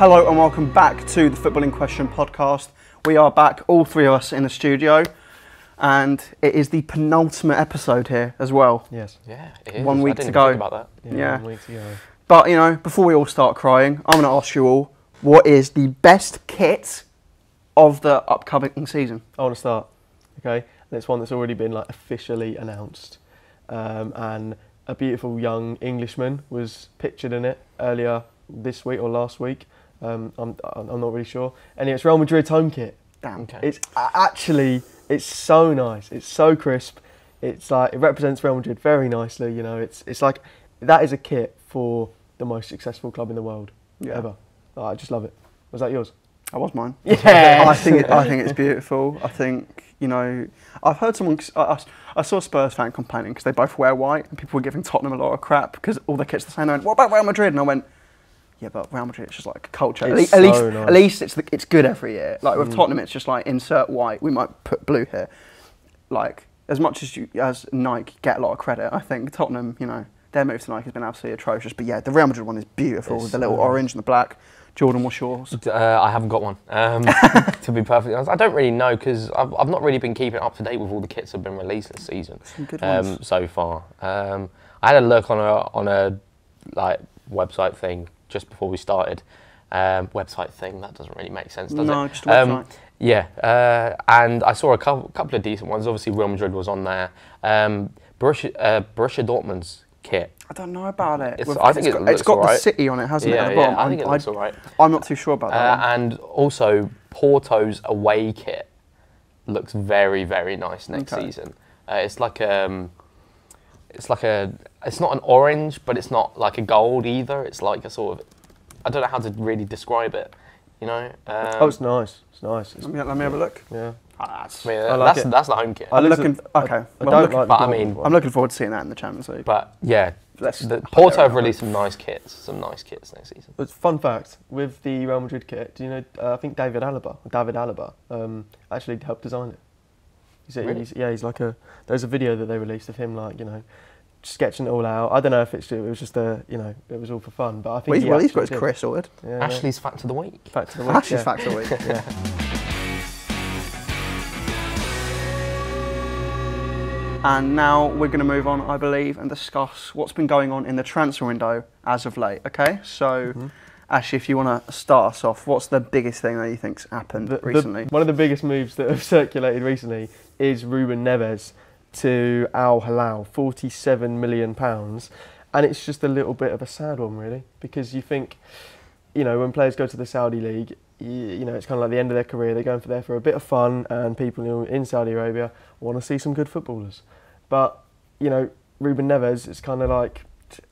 Hello and welcome back to the Footballing Question podcast. We are back, all three of us in the studio, and it is the penultimate episode here as well. Yes. Yeah, it is. 1 week I didn't to go. Think about that. Yeah. 1 week to go. But, you know, before we all start crying, I'm going to ask you all, what is the best kit of the upcoming season? I want to start, okay? And it's one that's already been like officially announced. And a beautiful young Englishman was pictured in it earlier this week or last week. I'm not really sure. And it's Real Madrid's home kit. Damn. Okay. It's actually, it's so nice. It's so crisp. It's like, it represents Real Madrid very nicely. You know, it's like, that is a kit for the most successful club in the world ever. Oh, I just love it. Was that yours? That was mine. Yeah. I think it's beautiful. I think, you know, I've heard someone, I saw a Spurs fan complaining because they both wear white and people were giving Tottenham a lot of crap because all their kit's the same. They went, what about Real Madrid? And I went, yeah, but Real Madrid, it's just like a culture. It's At least it's good every year. Like with Tottenham, it's just like insert white. We might put blue here. Like as much as Nike get a lot of credit, I think Tottenham, you know, their move to Nike has been absolutely atrocious. But yeah, the Real Madrid one is beautiful with the little orange and the black. Jordan, what's yours? I haven't got one. To be perfectly honest, I don't really know because I've not really been keeping up to date with all the kits that have been released this season. Some good ones. So far. I had a look on a like website thing just before we started. Website thing, that doesn't really make sense, does it? No, just a website. Yeah, and I saw a couple of decent ones. Obviously, Real Madrid was on there. Borussia Dortmund's kit. I don't know about it. I think it's got the city on it, hasn't it? At the bottom. I think it looks alright. I'm not too sure about that one. And also, Porto's away kit looks very, very nice next season. It's not an orange, but it's not like a gold either. It's like a sort of, I don't know how to really describe it. You know? It's nice. It's nice. Let me have a look. Yeah. That's the home kit. I'm looking forward to seeing that in the Champions League. But yeah, Porto have released some nice kits next season. But fun fact with the Real Madrid kit, do you know? I think David Alaba, actually helped design it. He's like there's a video that they released of him, like, you know, sketching it all out. I don't know if it was just it was all for fun, but I think he's got his career sorted. Yeah, Ashley's fact of the week. Ashley's fact of the week. Yeah. And now we're going to move on, I believe, and discuss what's been going on in the transfer window as of late. Okay, so Ashley, if you want to start us off, what's the biggest thing that you think's happened recently? One of the biggest moves that have circulated recently is Ruben Neves to Al Hilal, £47 million, and it's just a little bit of a sad one, really, because you think, you know, when players go to the Saudi league, you know, it's kind of like the end of their career. They're going there for a bit of fun, and people in Saudi Arabia want to see some good footballers. But, you know, Ruben Neves, it's kind of like,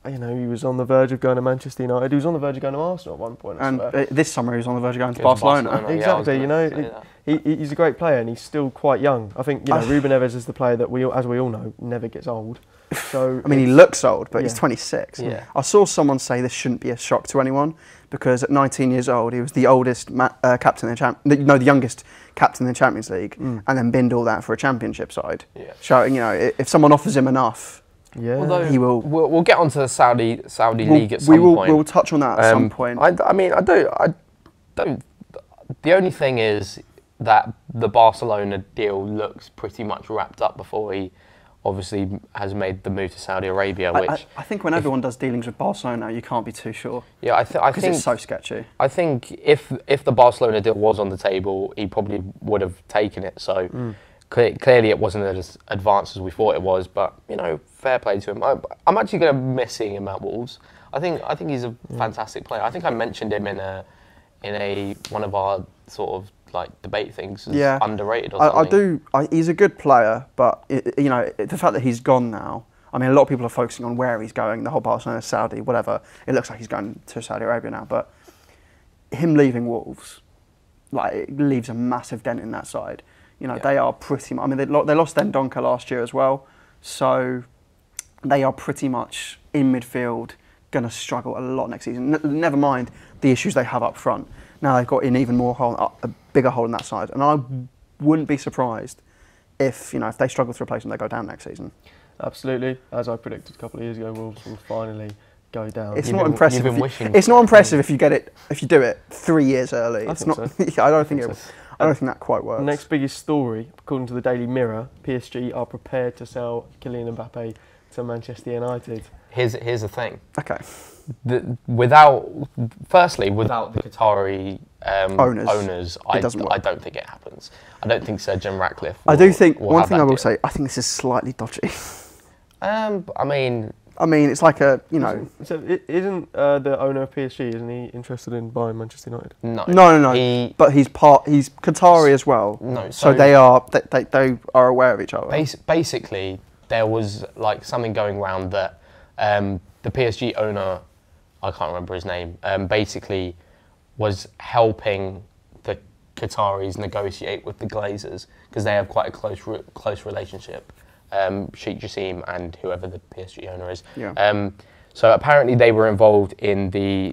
you know, he was on the verge of going to Manchester United. He was on the verge of going to Arsenal at one point. And this summer he was on the verge of going to Barcelona. Exactly, you know, he's a great player and he's still quite young. I think, you know, Ruben Neves is the player that as we all know, never gets old. So I mean, he looks old, but he's 26. Yeah. I saw someone say this shouldn't be a shock to anyone because at 19 years old, he was the oldest captain in the youngest captain in the Champions League, and then binned all that for a championship side. Yeah. Showing, you know, if someone offers him enough, although he will. We'll get onto the Saudi league at some point. We'll touch on that at some point. I mean, I don't. The only thing is that the Barcelona deal looks pretty much wrapped up before he obviously has made the move to Saudi Arabia, which I think when everyone does dealings with Barcelona, you can't be too sure. Yeah, I think it's so sketchy. I think if the Barcelona deal was on the table, he probably would have taken it. So clearly, it wasn't as advanced as we thought it was. But you know, fair play to him. I'm actually going to miss seeing him at Wolves. I think he's a fantastic player. I think I mentioned him in one of our sort of like debate things as underrated or something. He's a good player, but you know, the fact that he's gone now, I mean, a lot of people are focusing on where he's going, the whole Barcelona, Saudi, whatever. It looks like he's going to Saudi Arabia now, but him leaving Wolves, like, it leaves a massive dent in that side. You know, they are pretty much, I mean, they lost Dendoncker last year as well, so they are pretty much in midfield, going to struggle a lot next season. Never mind the issues they have up front. Now they've got an even more hole, a bigger hole in that side, and I wouldn't be surprised if they struggle to replace them, they go down next season. Absolutely, as I predicted a couple of years ago, Wolves will finally go down. It's You've not been- impressive. you've been if you- wishing It's for not it. impressive if you do it 3 years early. I It's think not. so. I don't think think it. so. I don't think that quite works. Next biggest story, according to the Daily Mirror, PSG are prepared to sell Kylian Mbappe to Manchester United. Here's the thing. Okay. Without the Qatari Owners, it doesn't work. I don't think it happens. I don't think Sir Jim Ratcliffe. I do think will one have thing that I will deal. say. I think this is slightly dodgy. I mean, it's like a So isn't the owner of PSG, isn't he interested in buying Manchester United? no. No. But he's Qatari as well. No, So they are aware of each other. Basically, there was like something going around that the PSG owner, I can't remember his name, basically was helping the Qataris negotiate with the Glazers because they have quite a close relationship. Sheikh Jassim and whoever the PSG owner is. Yeah. So apparently they were involved in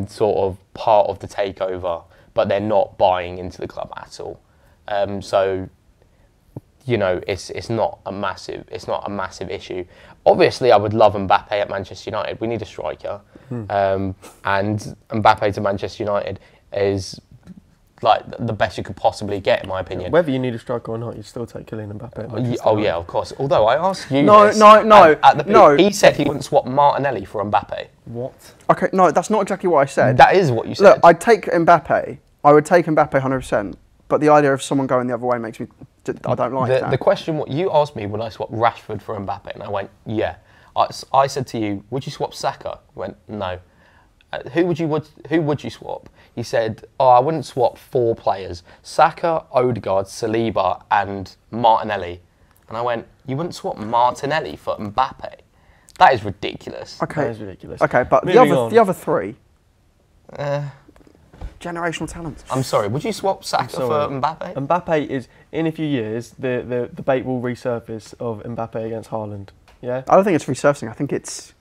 sort of part of the takeover, but they're not buying into the club at all. So it's not a massive issue. Obviously, I would love Mbappe at Manchester United. We need a striker, and Mbappe to Manchester United is like the best you could possibly get, in my opinion. Whether you need a striker or not, you'd still take Kylian Mbappe at Manchester Oh United. yeah, of course. Although I asked you No, this, no, at the peak, no. he said he wouldn't swap Martinelli for Mbappe. What? Okay, no, that's not exactly what I said. That is what you said. Look, I'd take Mbappe. I would take Mbappe 100%. But the idea of someone going the other way makes me. I don't like that. The question what you asked me when I swapped Rashford for Mbappe, and I went, yeah. I said to you, would you swap Saka? You went, no. Who would you swap? He said, I wouldn't swap 4 players: Saka, Odegaard, Saliba, and Martinelli. And I went, you wouldn't swap Martinelli for Mbappe? That is ridiculous. Okay. That is ridiculous. Okay, but Moving on. the other 3. Generational talents. I'm sorry. Would you swap Saka for Mbappe? Mbappe is, in a few years, the debate will resurface of Mbappe against Haaland. Yeah? I don't think it's resurfacing. I think it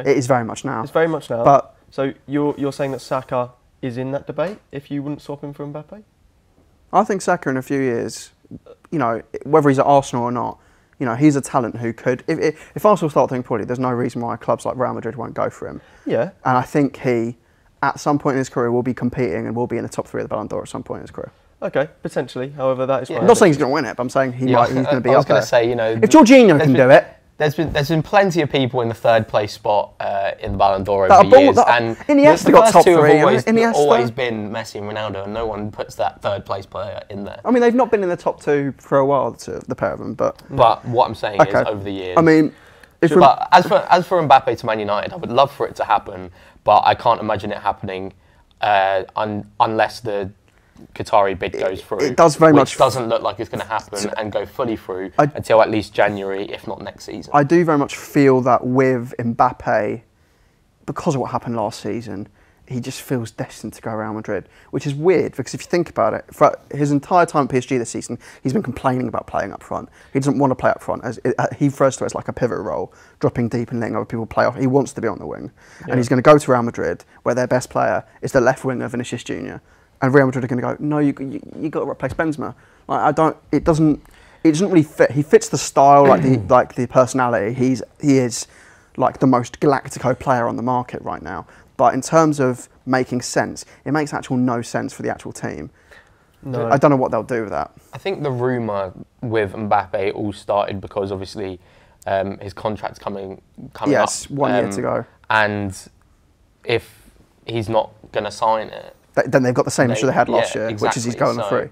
is very much now. It's very much now. But so you're saying that Saka is in that debate if you wouldn't swap him for Mbappe? I think Saka in a few years, whether he's at Arsenal or not, he's a talent who could. If Arsenal start doing poorly, there's no reason why clubs like Real Madrid won't go for him. Yeah. And I think he, at some point in his career, will be competing and will be in the top 3 of the Ballon d'Or at some point in his career. Okay, potentially. However, that is Yeah. I'm not saying he's going to win it, but I'm saying he's going to be I was up going there. to say, If Jorginho can do it, There's been plenty of people in the 3rd place spot in the Ballon d'Or That over the years, that- and Iniesta the got first top 2 have 3, always, Iniesta. always been Messi and Ronaldo, and no one puts that 3rd place player in there. I mean, they've not been in the top 2 for a while, the pair of them, but what I'm saying is, over the years. I mean, But as for Mbappe to Man United, I would love for it to happen, but I can't imagine it happening unless the Qatari bid goes through. It does very much. Which doesn't look like it's going to happen and go fully through until at least January, if not next season. I do very much feel that with Mbappe, because of what happened last season, he just feels destined to go Real Madrid, which is weird because if you think about it, for his entire time at PSG this season, he's been complaining about playing up front. He doesn't want to play up front. He refers to it as like a pivot role, dropping deep and letting other people play off. He wants to be on the wing. And he's going to go to Real Madrid, where their best player is the left winger, Vinicius Junior. And Real Madrid are going to go, no, you got to replace Benzema. It doesn't really fit. He fits the style, like the personality. He is like the most Galactico player on the market right now. But in terms of making sense, it makes no sense for the actual team. No. I don't know what they'll do with that. I think the rumour with Mbappe all started because obviously his contract's coming up. Yes, 1 year to go. And if he's not going to sign it, Then they've got the same issue they had last year, exactly. which is he's going on free.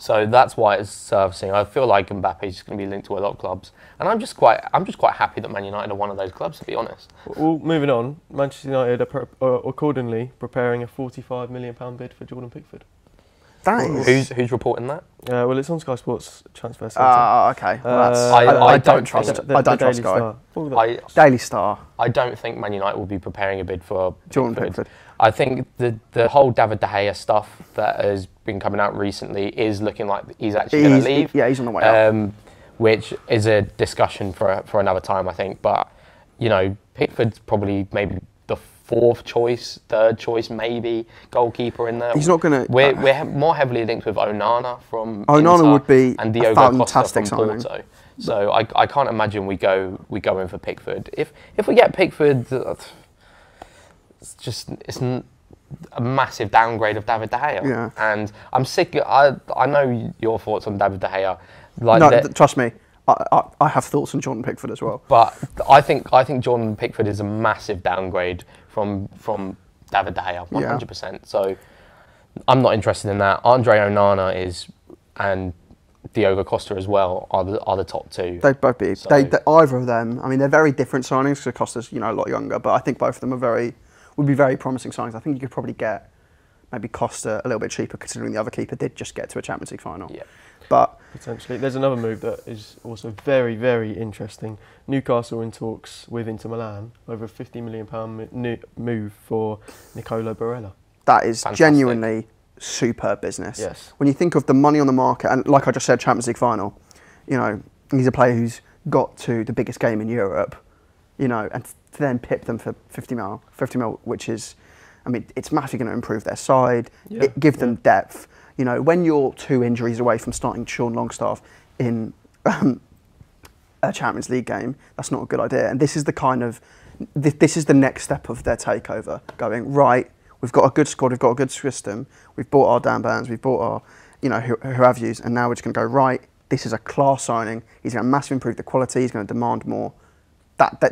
So that's why it's surfacing. I feel like Mbappe is going to be linked to a lot of clubs, and I'm just quite happy that Man United are one of those clubs, to be honest. Well, moving on, Manchester United are accordingly preparing a £45 million bid for Jordan Pickford. That is. Who's reporting that? Well, it's on Sky Sports Transfer Centre. Okay. Well, that's, I I don't don't trust. think- I don't Daily trust Sky. Star. All that. Daily Star. I don't think Man United will be preparing a bid for Jordan Pickford. I think the whole David De Gea stuff that has been coming out recently is looking like he's actually going to leave. Yeah, he's on the way up. Which is a discussion for another time, I think. But Pickford's probably maybe the 4th choice, 3rd choice, maybe goalkeeper in there. He's not going to. We're more heavily linked with Onana from Onana Inter would be and a Diogo Costa fantastic from signing. Porto. So I can't imagine we go in for Pickford. If we get Pickford, it's a massive downgrade of David De Gea. Yeah. And I'm sick. I know your thoughts on David De Gea. Like No, trust me, I have thoughts on Jordan Pickford as well. But I think Jordan Pickford is a massive downgrade from David De Gea, 100%. So I'm not interested in that. Andre Onana and Diogo Costa as well are the top two. They'd both be. So, Either of them. I mean, they're very different signings because Costa's a lot younger, but I think both of them would be very promising signings. I think you could probably get maybe Costa a little bit cheaper, considering the other keeper did just get to a Champions League final. Yeah. But potentially, there's another move that is also very, very interesting. Newcastle in talks with Inter Milan over a £50 million move for Nicolo Barella. that is Fantastic. genuinely superb business. Yes. When you think of the money on the market, and like I just said, Champions League final, he's a player who's got to the biggest game in Europe, and to then pip them for 50 mil, which is, I mean, it's massively going to improve their side, give them depth. When you're 2 injuries away from starting Sean Longstaff in a Champions League game, that's not a good idea. And this is this is the next step of their takeover, going, right, we've got a good squad, we've got a good system, we've bought our Dan Burns, we've bought our, who have yous, and now we're just going to go, right, this is a class signing, he's going to massively improve the quality, he's going to demand more.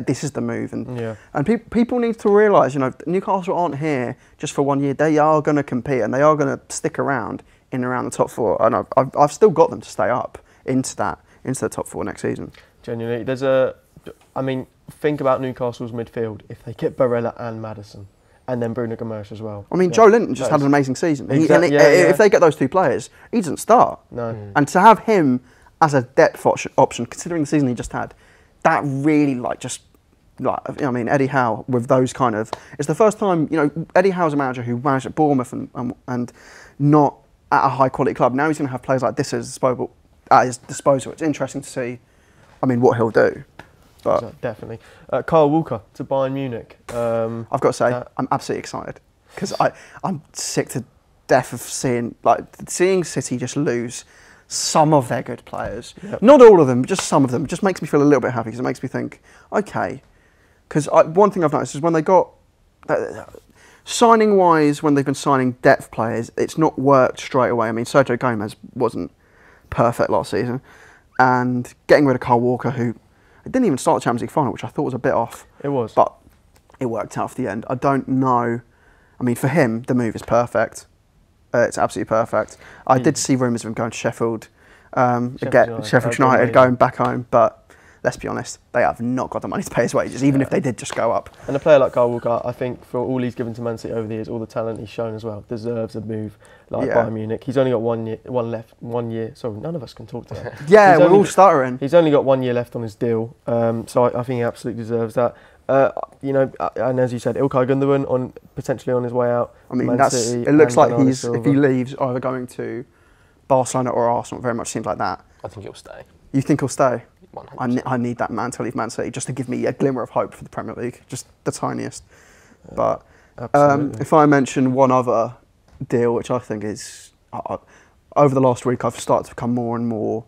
This is the move, and people need to realise, Newcastle aren't here just for 1 year. They are going to compete, and they are going to stick around in and around the top 4. And I've still got them to stay up into the top 4 next season. Genuinely, think about Newcastle's midfield if they get Barella and Maddison, and then Bruno Gomes as well. I mean, Joe Linton just had an amazing season. If they get those 2 players, he doesn't start. No. And to have him as a depth option, considering the season he just had, that really Eddie Howe with those kind of, it's the first time, Eddie Howe's a manager who managed at Bournemouth and not at a high quality club. Now he's going to have players like this at his disposal. It's interesting to see, what he'll do. But definitely. Kyle Walker to Bayern Munich. I've got to say, I'm absolutely excited because I'm sick to death of seeing City just lose some of their good players. Yep. Not all of them, but just some of them. It just makes me feel a little bit happy because it makes me think, okay. Because one thing I've noticed is when they got, signing-wise, when they've been signing depth players, it's not worked straight away. I mean, Sergio Gomez wasn't perfect last season. And getting rid of Kyle Walker, who didn't even start the Champions League final, which I thought was a bit off. It was. But it worked out for the end. I don't know. I mean, for him, the move is perfect. It's absolutely perfect. I did see rumours of him going to Sheffield United going back home, but let's be honest, they have not got the money to pay his wages, even if they did just go up. And a player like Kyle Walker, I think, for all he's given to Man City over the years, all the talent he's shown as well, deserves a move like Bayern Munich. He's only got 1 year. Sorry, none of us can talk to him. Yeah, we're all stuttering. He's only got 1 year left on his deal, so I think he absolutely deserves that. And as you said, Ilkay Gundogan potentially on his way out. I mean, it looks like if he leaves, either going to Barcelona or Arsenal. It very much seems like that. I think he'll stay. You think he'll stay? 100%. I need that man to leave Man City just to give me a glimmer of hope for the Premier League, just the tiniest. But if I mention one other deal, which I think is over the last week, I've started to become more and more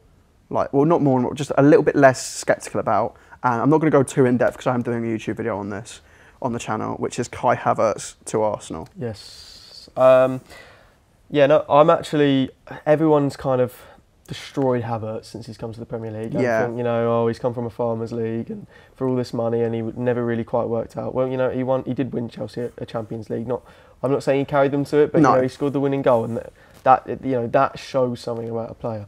not more and more, just a little bit less sceptical about. And I'm not going to go too in depth because I'm doing a YouTube video on this on the channel, which is Kai Havertz to Arsenal. Yes. I'm actually, everyone's kind of destroyed Havertz since he's come to the Premier League. He's come from a farmers league and for all this money, and he never really quite worked out. Well, he did win Chelsea a Champions League. I'm not saying he carried them to it, but he scored the winning goal, and that shows something about a player.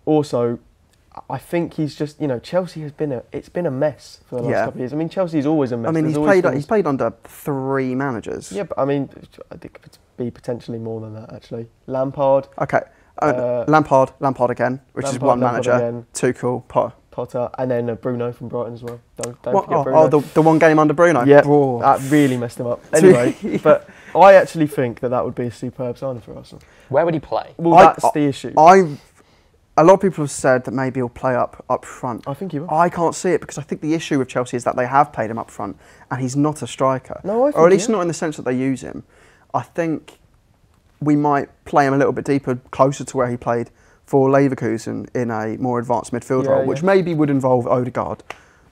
Also, I think he's just, Chelsea it's been a mess for the last couple of years. I mean, Chelsea's always a mess. I mean, he's played under 3 managers. Yeah, but I mean, I think it could be potentially more than that, actually. Lampard. Okay. Lampard again, which is one manager. Again. Tuchel, Potter, and then Bruno from Brighton as well. Don't forget Bruno. Oh, the one game under Bruno? Yeah, that really messed him up. Anyway, but I actually think that would be a superb signing for Arsenal. Where would he play? Well, that's the issue. A lot of people have said that maybe he'll play up front. I think he will. I can't see it because I think the issue with Chelsea is that they have played him up front and he's not a striker. No, I think or at least not in the sense that they use him. I think we might play him a little bit deeper, closer to where he played for Leverkusen in a more advanced midfield role, which maybe would involve Odegaard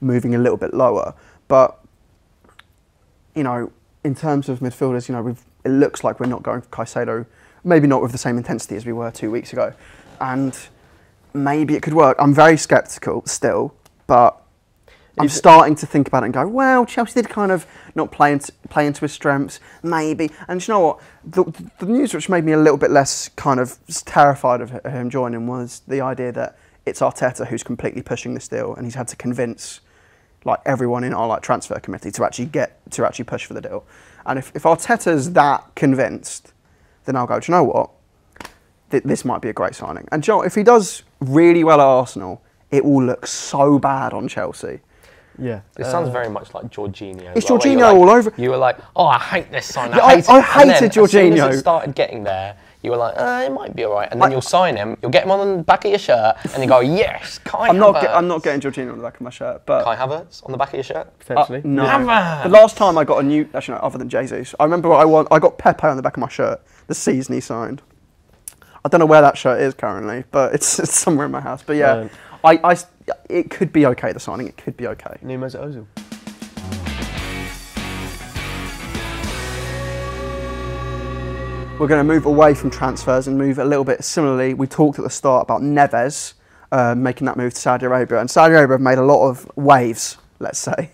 moving a little bit lower. But, in terms of midfielders, it looks like we're not going for Caicedo, maybe not with the same intensity as we were 2 weeks ago, and maybe it could work. I'm very sceptical still, but I'm starting to think about it and go, well, Chelsea did kind of not play into his strengths, maybe. And you know what? The news which made me a little bit less kind of terrified of him joining was the idea that it's Arteta who's completely pushing this deal, and he's had to convince like everyone in our transfer committee to actually push for the deal. And if Arteta's that convinced, then I'll go, do you know what? This might be a great signing. And Joel, if he does really well at Arsenal, it will look so bad on Chelsea. Yeah. It sounds very much like Jorginho. It's Jorginho all over. You were like, oh, I hate this sign. Yeah, I hated Jorginho. As soon as it started getting there, you were like, it might be all right. And then you'll sign him, you'll get him on the back of your shirt, and you go, yes, Kai Havertz. I'm not getting Jorginho on the back of my shirt. But Kai Havertz on the back of your shirt? Potentially. No. Havertz. The last time I got a new, actually no, other than Jesus, I remember I got Pepe on the back of my shirt the season he signed. I don't know where that shirt is currently, but it's somewhere in my house. But yeah, it could be okay, the signing. It could be okay. New Mesut Ozil. We're going to move away from transfers and move a little bit similarly. We talked at the start about Neves making that move to Saudi Arabia. And Saudi Arabia have made a lot of waves, let's say,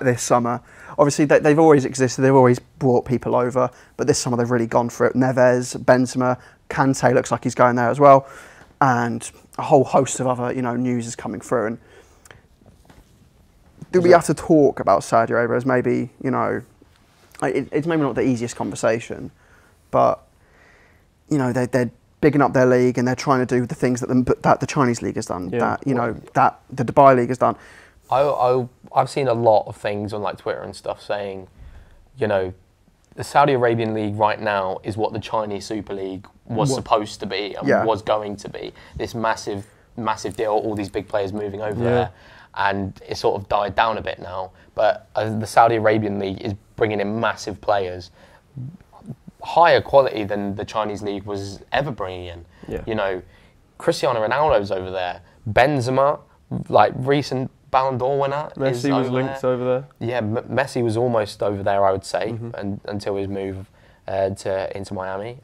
this summer. Obviously, they've always existed. They've always brought people over. But this summer, they've really gone for it. Neves, Benzema, Kante looks like he's going there as well. And a whole host of other, news is coming through. And do we have to talk about Saudi Arabia as maybe, it's maybe not the easiest conversation, but, they're bigging up their league and they're trying to do the things that the Chinese league has done, that the Dubai league has done. I've seen a lot of things on Twitter and stuff saying, the Saudi Arabian league right now is what the Chinese Super League was supposed to be and was going to be. This massive deal, all these big players moving over there, and it sort of died down a bit now. But the Saudi Arabian league is bringing in massive players, higher quality than the Chinese league was ever bringing in. Yeah. Cristiano Ronaldo's over there. Benzema, recent Ballon d'Or winner, Messi was linked over there. Yeah, Messi was almost over there, I would say, until his move into Miami.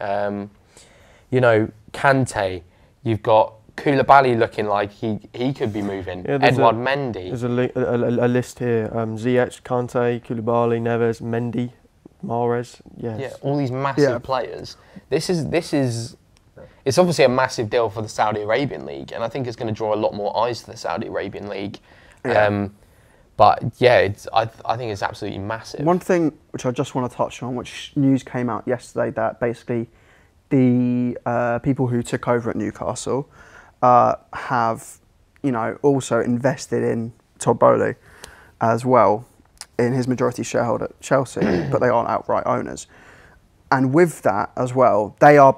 Kante, you've got Koulibaly looking like he could be moving. Yeah, Edouard Mendy. There's a list here. Ziyech, Kante, Koulibaly, Neves, Mendy, Mahrez. Yes. Yeah, all these massive players. This is it's obviously a massive deal for the Saudi Arabian league, and I think it's going to draw a lot more eyes to the Saudi Arabian league. Yeah. But yeah, I think it's absolutely massive. One thing which I just want to touch on, which news came out yesterday, that basically the people who took over at Newcastle have, also invested in Todd Bowley as well in his majority shareholder at Chelsea, but they aren't outright owners. And with that as well, they own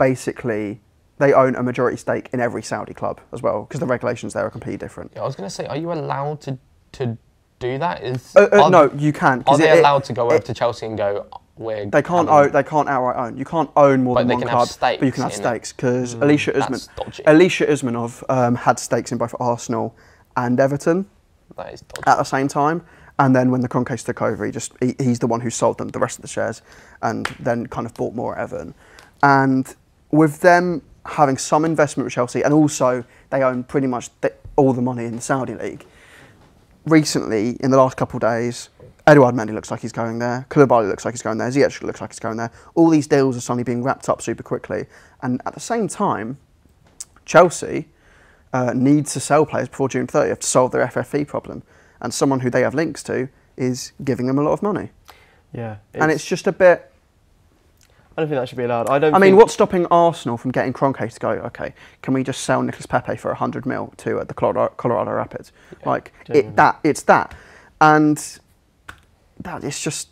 a majority stake in every Saudi club as well, because the regulations there are completely different. Yeah, I was going to say, are you allowed to do that? No, you can. Are they allowed to go over to Chelsea and go, they can't outright own. You can't own more than one club, but you can have stakes, because Alicia Usmanov had stakes in both Arsenal and Everton at the same time. And then when the Kroenkes took over, he's the one who sold them the rest of the shares and then kind of bought more at Everton. And with them having some investment with Chelsea, and also they own pretty much all the money in the Saudi league. Recently, in the last couple of days, Edouard Mendy looks like he's going there. Koulibaly looks like he's going there. Ziyech looks like he's going there. All these deals are suddenly being wrapped up super quickly. And at the same time, Chelsea needs to sell players before June 30th to solve their FFP problem. And someone who they have links to is giving them a lot of money. Yeah. And it's just a bit... I don't think that should be allowed. I mean, what's stopping Arsenal from getting Kroenke to go, okay, can we just sell Nicolas Pepe for 100 mil to the Colorado Rapids? Yeah, it's that. And that is just...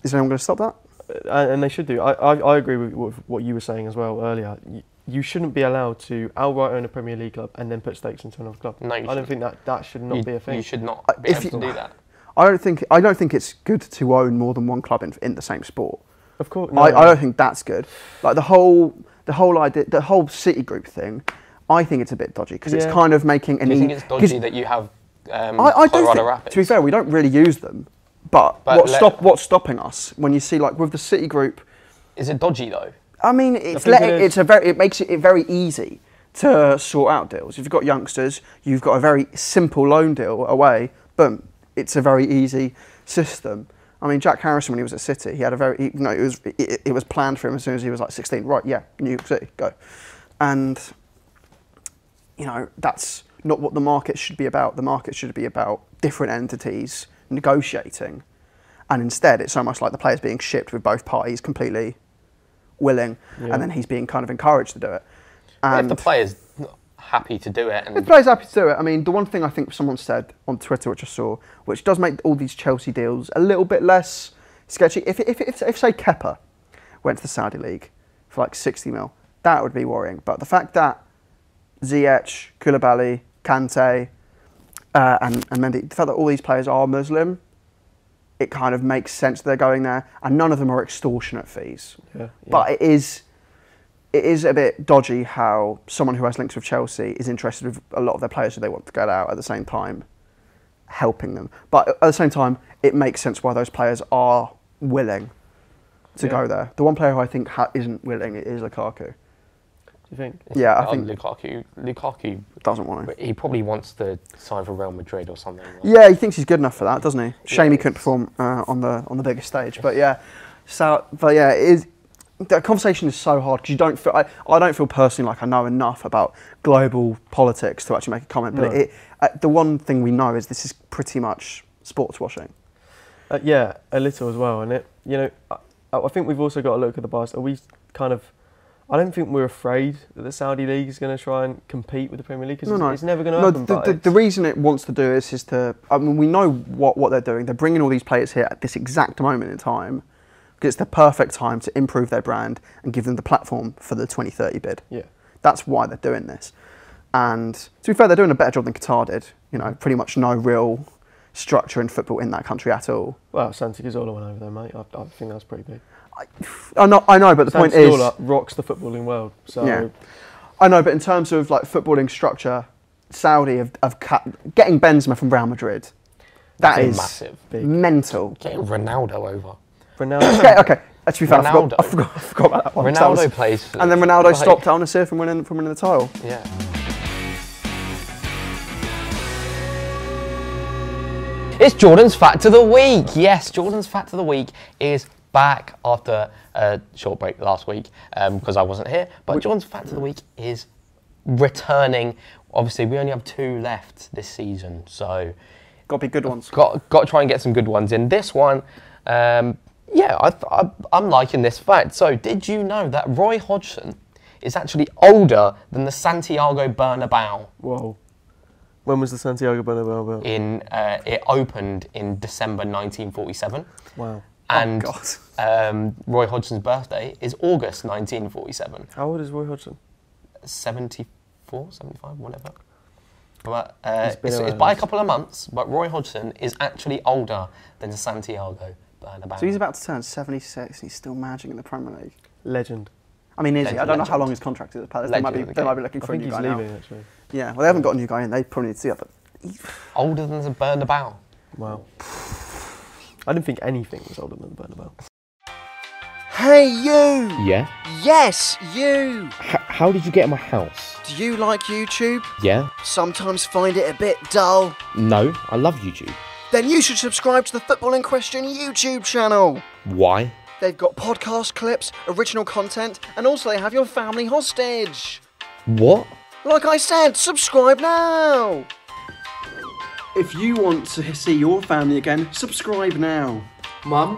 Is anyone going to stop that? And they should do. I agree with what you were saying as well earlier. You shouldn't be allowed to outright own a Premier League club and then put stakes into another club. No, I don't think that should not be a thing. You should not be able to do that. I don't think it's good to own more than one club in the same sport. Of course, I don't think that's good. Like the whole idea, the whole City Group thing, I think it's a bit dodgy because it's kind of making. Do you think it's dodgy that you have Colorado Rapids? To be fair, we don't really use them, But what's stopping us when you see, like, with the City group? Is it dodgy though? I mean, it makes it very easy to sort out deals. If you've got youngsters, you've got a very simple loan deal away. Boom, it's a very easy system. I mean, Jack Harrison, when he was at City, he had a very, it was planned for him as soon as he was like 16. Right, yeah, New York City, go. And, that's not what the market should be about. The market should be about different entities negotiating. And instead, it's so much like the players being shipped with both parties completely willing, and then he's being kind of encouraged to do it. And if the player's happy to do it. And if the player's happy to do it, I mean, the one thing I think someone said on Twitter, which I saw, which does make all these Chelsea deals a little bit less sketchy. If say, Kepa went to the Saudi League for like 60 mil, that would be worrying. But the fact that Ziyech, Koulibaly, Kante, and Mendy, the fact that all these players are Muslim, it kind of makes sense they're going there, and none of them are extortionate fees. But it is a bit dodgy how someone who has links with Chelsea is interested with a lot of their players who they want to get out at the same time, helping them. But at the same time, it makes sense why those players are willing to go there. The one player who I think isn't willing is Lukaku. Do you think? Yeah, I think Lukaku doesn't want to. He probably wants to sign for Real Madrid or something. Like. Yeah, he thinks he's good enough for that, doesn't he? Shame he couldn't perform on the biggest stage. But yeah, it is. The conversation is so hard because you don't feel. I don't feel personally like I know enough about global politics to actually make a comment. But the one thing we know is this is pretty much sports washing. Yeah, a little as well. And I think we've also got to look at the bias. Are we kind of? I don't think we're afraid that the Saudi League is going to try and compete with the Premier League because it's never going to happen. The reason it wants to do this is to. I mean, we know what they're doing. They're bringing all these players here at this exact moment in time because it's the perfect time to improve their brand and give them the platform for the 2030 bid. Yeah, that's why they're doing this. And to be fair, they're doing a better job than Qatar did. Pretty much no real structure in football in that country at all. Well, Santi Cazorla went over there, mate. I think that's pretty big. I know, but the point is, rocks the footballing world. So yeah, I know, but in terms of like footballing structure, Saudi have getting Benzema from Real Madrid. That is massive, mental. Getting Ronaldo over. Ronaldo. Okay. To be fair, I forgot about that one. Ronaldo plays, and then Ronaldo stopped Al Nassr from winning the title. Yeah. It's Jordan's Fact of the Week. Yes, Jordan's Fact of the Week is back after a short break last week because I wasn't here. But Jordan's Fact of the Week is returning. Obviously, we only have 2 left this season, so got to be good ones. Got to try and get some good ones in. This one, I'm liking this fact. So, did you know that Roy Hodgson is actually older than the Santiago Bernabeu? Whoa. When was the Santiago Bernabeu built? It opened in December 1947. Wow. And Roy Hodgson's birthday is August 1947. How old is Roy Hodgson? 74, 75, whatever. But it's by a couple of months, but Roy Hodgson is actually older than the Santiago Bernabeu. So he's about to turn 76 and he's still managing in the Premier League. Legend. I mean, is he? I don't know how long his contract is at Palace. They might be looking for a new guy now. I think he's leaving, actually. Yeah, well, they haven't got a new guy in. They probably need to see it. But older than the Bernabeu. Wow. I didn't think anything was older than the Bernabeu. Hey, you! Yeah? Yes, you! How did you get in my house? Do you like YouTube? Yeah. Sometimes find it a bit dull? No, I love YouTube. Then you should subscribe to the Footballing Question YouTube channel. Why? They've got podcast clips, original content, and also they have your family hostage. What? Like I said, subscribe now! if you want to see your family again, subscribe now. Mum?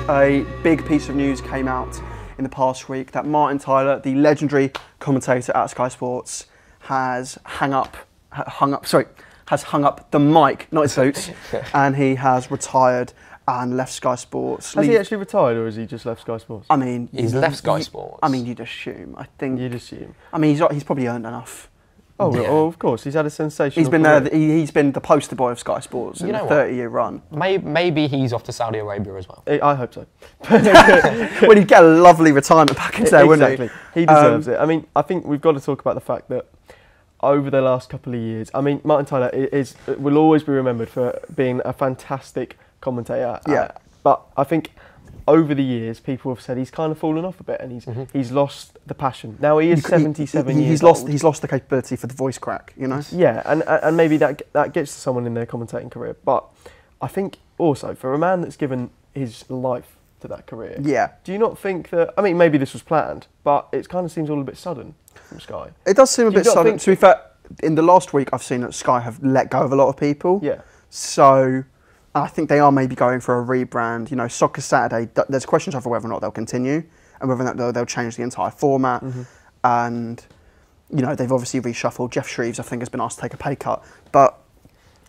A big piece of news came out in the past week that Martin Tyler, the legendary commentator at Sky Sports, has hung up the mic, not his boots, and he has retired and left Sky Sports. Has he actually retired, or has he just left Sky Sports? I mean, he's left Sky Sports. I mean, you'd assume. I think you'd assume. I mean, he's probably earned enough. Oh, yeah. Well, of course, he's had a sensational. He's been there. He's been the poster boy of Sky Sports in a 30-year run. Maybe he's off to Saudi Arabia as well. I hope so. Well, he'd get a lovely retirement package there, wouldn't he? Exactly. He deserves it. I mean, I think we've got to talk about the fact that over the last couple of years, I mean, Martin Tyler will always be remembered for being a fantastic commentator. Yeah. But I think over the years, people have said he's kind of fallen off a bit, and he's lost the passion. Now he is 77 years old. He's lost the capability for the voice crack, you know. Yeah, and maybe that gets to someone in their commentating career. But I think also for a man that's given his life to that career, do you not think that? I mean, maybe this was planned, but it kind of seems all a bit sudden from Sky. It does seem a bit sudden. To be fair, in the last week, I've seen that Sky have let go of a lot of people. Yeah. So I think they are maybe going for a rebrand. You know, Soccer Saturday, there's questions over whether or not they'll continue and whether or not they'll change the entire format. And, you know, they've obviously reshuffled. Jeff Shreves, I think, has been asked to take a pay cut. But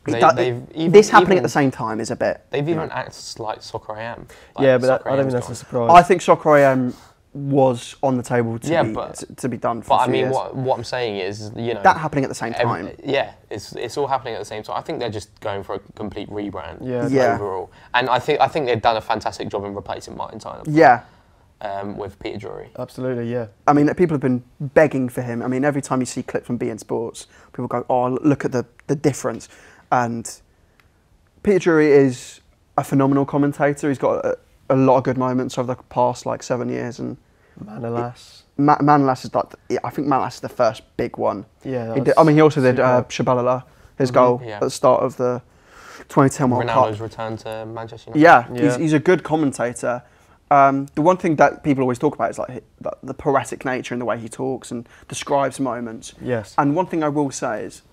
this happening at the same time is a bit... They've even acted like Soccer AM. Like yeah, but I don't think that's a surprise. I think Soccer AM was on the table to be done for but a few I mean, years. what I'm saying is, you know... That happening at the same time. It's all happening at the same time. I think they're just going for a complete rebrand overall. And I think they've done a fantastic job in replacing Martin Tyler. With Peter Drury. Absolutely, yeah. I mean, people have been begging for him. I mean, every time you see clips from beIN Sports, people go, oh, look at the difference. And Peter Drury is a phenomenal commentator. He's got a lot of good moments over the past, 7 years. And Manolas. Manolas is I think Manolas is the first big one. Yeah. He also did Shabalala, his goal at the start of the 2010 World Cup. Ronaldo's return to Manchester United. Yeah. He's a good commentator. The one thing that people always talk about is the poetic nature in the way he talks and describes moments. Yes. And one thing I will say is,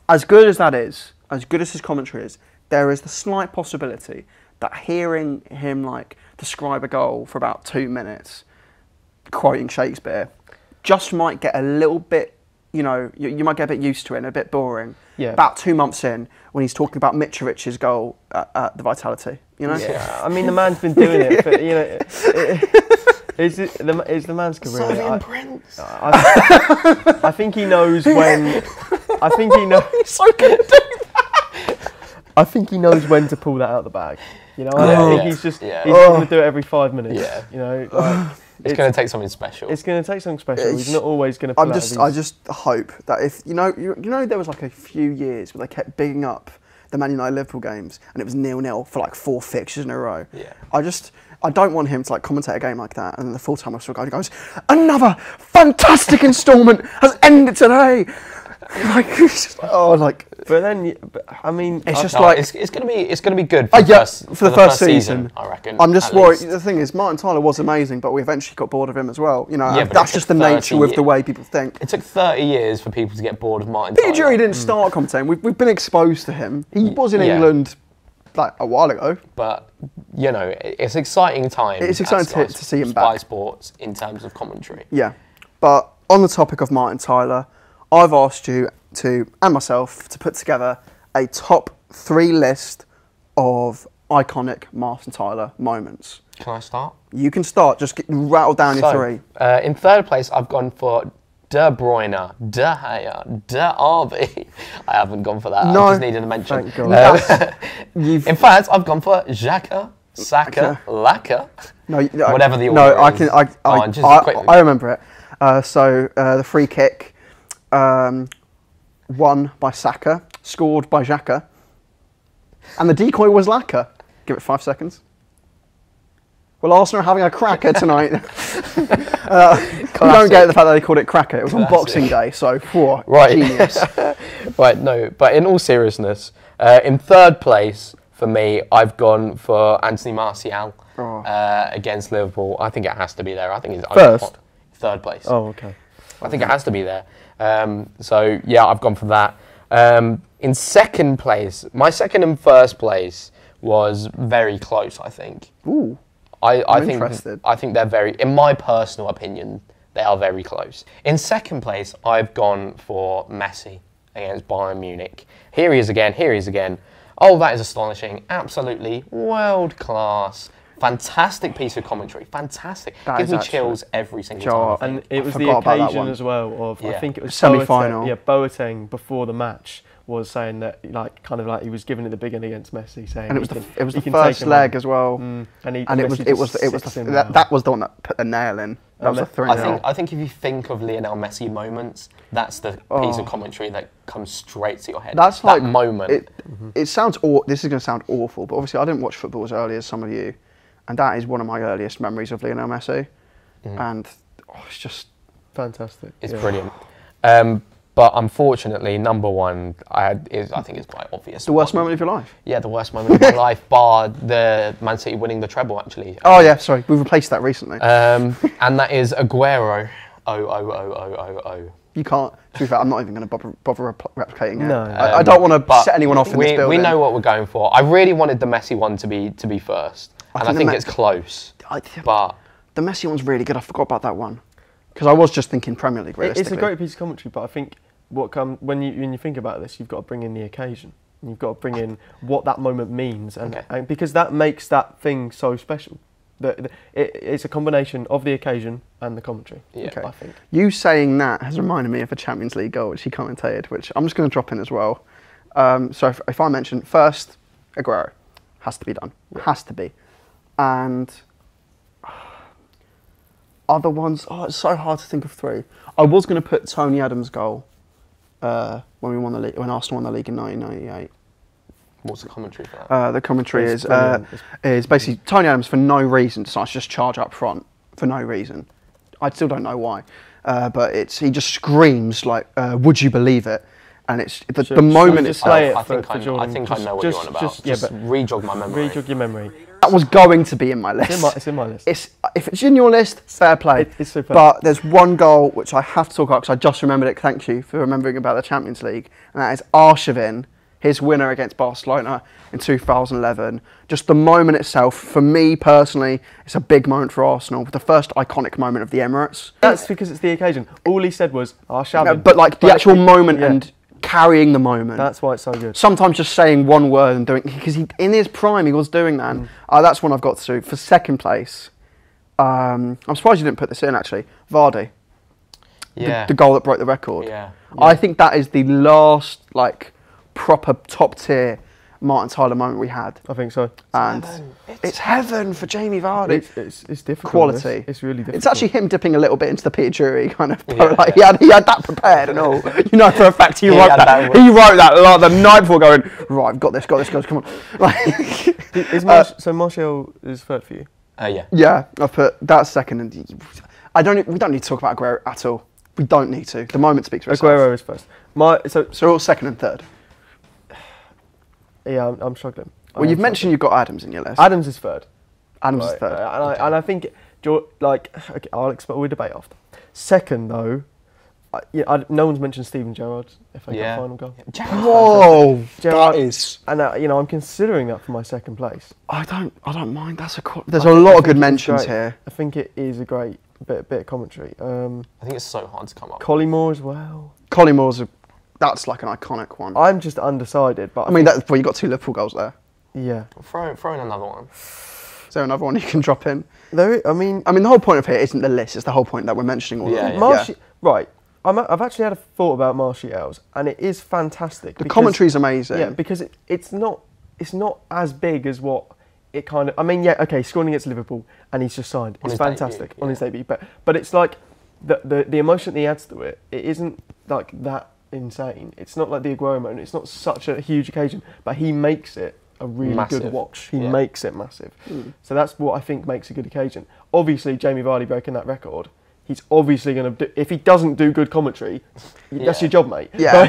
as good as that is, as good as his commentary is, there is the slight possibility that hearing him describe a goal for about 2 minutes, quoting Shakespeare, just might get a little bit, you might get a bit used to it and a bit boring. Yeah. About 2 months in, when he's talking about Mitrovic's goal at the Vitality, you know? Yeah, I mean, the man's been doing it for, it's the man's career. Serbian Prince. I think he knows when... I think he knows... He's so good at doing that. I think he knows when to pull that out of the bag. I think he's just... He's not going to do it every 5 minutes. Yeah. It's going to take something special. It's going to take something special. He's not always going to pull I just hope that if... You know, there was a few years where they kept bigging up the Man United Liverpool games and it was 0-0 for 4 fixtures in a row. Yeah. I don't want him to commentate a game like that and then the full-time officer goes, another fantastic instalment has ended today. But then, I mean, it's just it's going to be good for the first season. I reckon. I'm just worried. The thing is, Martin Tyler was amazing, but we eventually got bored of him as well. That's just the nature with the way people think. It took 30 years for people to get bored of Martin Tyler. Peter Drury didn't start commentating. We've been exposed to him. He was in England a while ago. But it's exciting time. It's exciting to see him back. Sky Sports in terms of commentary. Yeah, but on the topic of Martin Tyler, I've asked you and myself to put together a top 3 list of iconic Martin Tyler moments. Can I start? You can start. Just rattle down your 3. In third place, I've gone for De Bruyne, De Gea, De Arby. I haven't gone for that. No. I just needed a mention. Thank God. In fact, I've gone for Xhaka, Saka, Laka. No, whatever the order is. I remember it. The free kick. Won by Saka, scored by Xhaka, and the decoy was Laka. Give it 5 seconds. Well, Arsenal are having a cracker tonight. We don't get the fact that they called it cracker. It was on Boxing Day, so genius. Right, no, but in all seriousness, in third place for me, I've gone for Anthony Martial against Liverpool. I think it has to be there. I think it's first. Third place. Oh, okay. I think it has to be there. I've gone for that. In second place, my second and first place was very close, I think. Ooh, I'm interested. I think they're very, in my personal opinion, they are very close. In second place, I've gone for Messi against Bayern Munich. Here he is again. Oh, that is astonishing. Absolutely world class. Fantastic piece of commentary. Fantastic. Gives me chills every single time. And it was the occasion as well of, I think it was semi-final. Boateng before the match was saying that kind of like he was giving it the big one against Messi, saying And it was the first leg as well. and it was that was the one that put the nail in. That was a 3-0. I think if you think of Lionel Messi moments, that's the piece of commentary that comes straight to your head. That's that moment. It sounds. This is going to sound awful, but obviously I didn't watch football as early as some of you, and that is one of my earliest memories of Lionel Messi, and it's just fantastic. It's brilliant. But unfortunately, number one, I think it's quite obvious. the worst moment of your life. Yeah, the worst moment of my life, bar the Man City winning the treble, actually. Oh yeah, sorry, we've replaced that recently. And that is Aguero. Oh. You can't. To be fair, I'm not even going to bother replicating it. No. I don't want to set anyone off in this building. We know what we're going for. I really wanted the Messi one to be first, and I think it's close. But the Messi one's really good. I forgot about that one because I was just thinking Premier League. Realistically, it's a great piece of commentary, but I think when you think about this, you've got to bring in the occasion. You've got to bring in what that moment means, and because that makes that thing so special. It's a combination of the occasion and the commentary. Yeah, I think. You saying that has reminded me of a Champions League goal which he commentated, which I'm just going to drop in as well. So if I mention first, Aguero has to be done, has to be, and other ones. Oh, it's so hard to think of three. I was going to put Tony Adams' goal when we won the league, when Arsenal won the league in 1998. What's the commentary for that? The commentary is basically Tony Adams for no reason decides to just charge up front for no reason. I still don't know why, but he just screams like, "Would you believe it?" And it's the moment itself. I think I know what you're on about. Just re-jog my memory. Re-jog your memory. That was going to be in my list. It's in my list. If it's in your list, fair play. It's super. But there's one goal which I have to talk about because I just remembered it. Thank you for remembering about the Champions League, and that is Arshavin. His winner against Barcelona in 2011. Just the moment itself, for me personally, it's a big moment for Arsenal. The first iconic moment of the Emirates. That's because it's the occasion. All he said was, Arshavin. But like the actual moment and carrying the moment. That's why it's so good. Sometimes just saying one word and doing, because in his prime he was doing that. And, that's one I've got to. For second place, I'm surprised you didn't put this in actually, Vardy. Yeah. The goal that broke the record. Yeah. I think that is the last proper top tier Martin Tyler moment we had. I think so. And it's heaven for Jamie Vardy. It's difficult. Quality. It's really difficult. It's actually him dipping a little bit into the Peter Drury kind of. Yeah, He had that prepared and all. You know for a fact he wrote that. He wrote that the night before, going right. I've got this, guys. Come on. So Martial is third for you? Yeah. Yeah, I've put that second, and we don't need to talk about Aguero at all. We don't need to. The moment speaks for itself. Aguero is first. So all second and third. Yeah, I'm struggling. Well, you've mentioned you've got Adams in your list. Adams is third. Adams is third. And I think, I'll expect we'll debate after. Second, though, no one's mentioned Steven Gerrard's FA Cup final goal. Whoa, that is. And I'm considering that for my second place. I don't mind. There's a lot of good mentions here. I think it is a great bit of commentary. I think it's so hard to come up. Collymore as well. Collymore's that's like an iconic one. I'm just undecided, but I mean, you got 2 Liverpool goals there. Yeah. Throw in another one. Is there another one you can drop in? I mean, the whole point of it isn't the list. It's the whole point that we're mentioning all of them. Right. I've actually had a thought about Martial's, and it is fantastic. The commentary's amazing. Yeah, because it's not as big as what it kind of. I mean, scoring against Liverpool, and he's just signed. It's fantastic on his debut, but it's like the emotion that he adds to it. It isn't like that insane. It's not like the Aguero moment. It's not such a huge occasion, but he makes it a really good watch. He makes it massive. So that's what I think makes a good occasion. Obviously, Jamie Vardy breaking that record. He's obviously going to do. If he doesn't do good commentary, that's your job, mate. Yeah.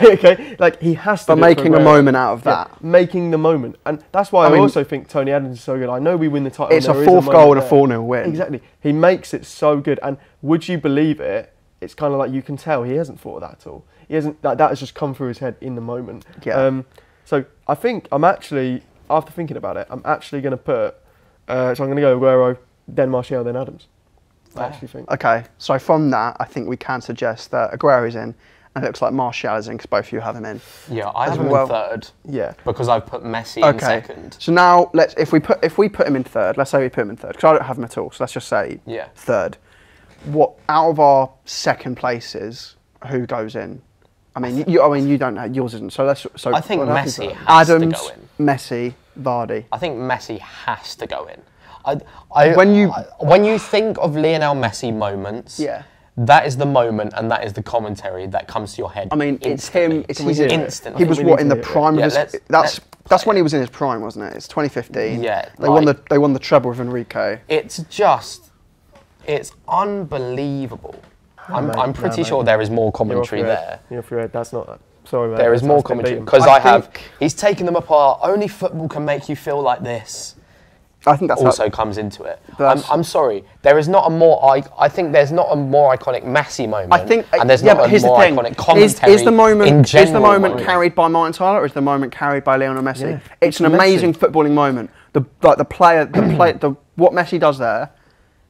But, he has to. But making a moment out of that, making the moment, and that's why I also think Tony Adams is so good. I know we win the title. It's a 4th goal and a 4-0 win. Exactly. He makes it so good, and would you believe it? It's kind of like you can tell he hasn't thought of that at all. He hasn't. That has just come through his head in the moment. Yeah. So I think I'm actually, after thinking about it, I'm actually going to put. So I'm going to go Aguero, then Martial, then Adams. I actually think. Okay, so from that, I think we can suggest that Aguero is in, and it looks like Martial is in because both of you have him in. Yeah, I have him in third. Yeah. Because I've put Messi in second. So now if we put him in third, let's say we put him in third because I don't have him at all. So let's just say third. What out of our second places, who goes in? I mean, you don't know. Yours isn't. So let's. So I think well, Messi has Adams, to go in. Messi, Vardy. I think Messi has to go in. When you think of Lionel Messi moments, Yeah. that is the moment and that is the commentary that comes to your head. I mean, instantly. it's him. It's his. Instantly. He was what in the prime of his. That's when play he was in his prime, wasn't it? It's 2015. Yeah, They won the treble with Enrique. It's unbelievable. I'm pretty sure there is more commentary there. You're off your head. That's not. Sorry, mate. There is more commentary because he's taken them apart. Only football can make you feel like this. I think that's also comes into it. I'm sorry. There is not a more. I think there's not a more iconic Messi moment. I think, and there's not a more iconic commentary. Is the moment moment carried by Martin Tyler, or is the moment carried by Lionel Messi? Yeah, it's an amazing footballing moment. What Messi does there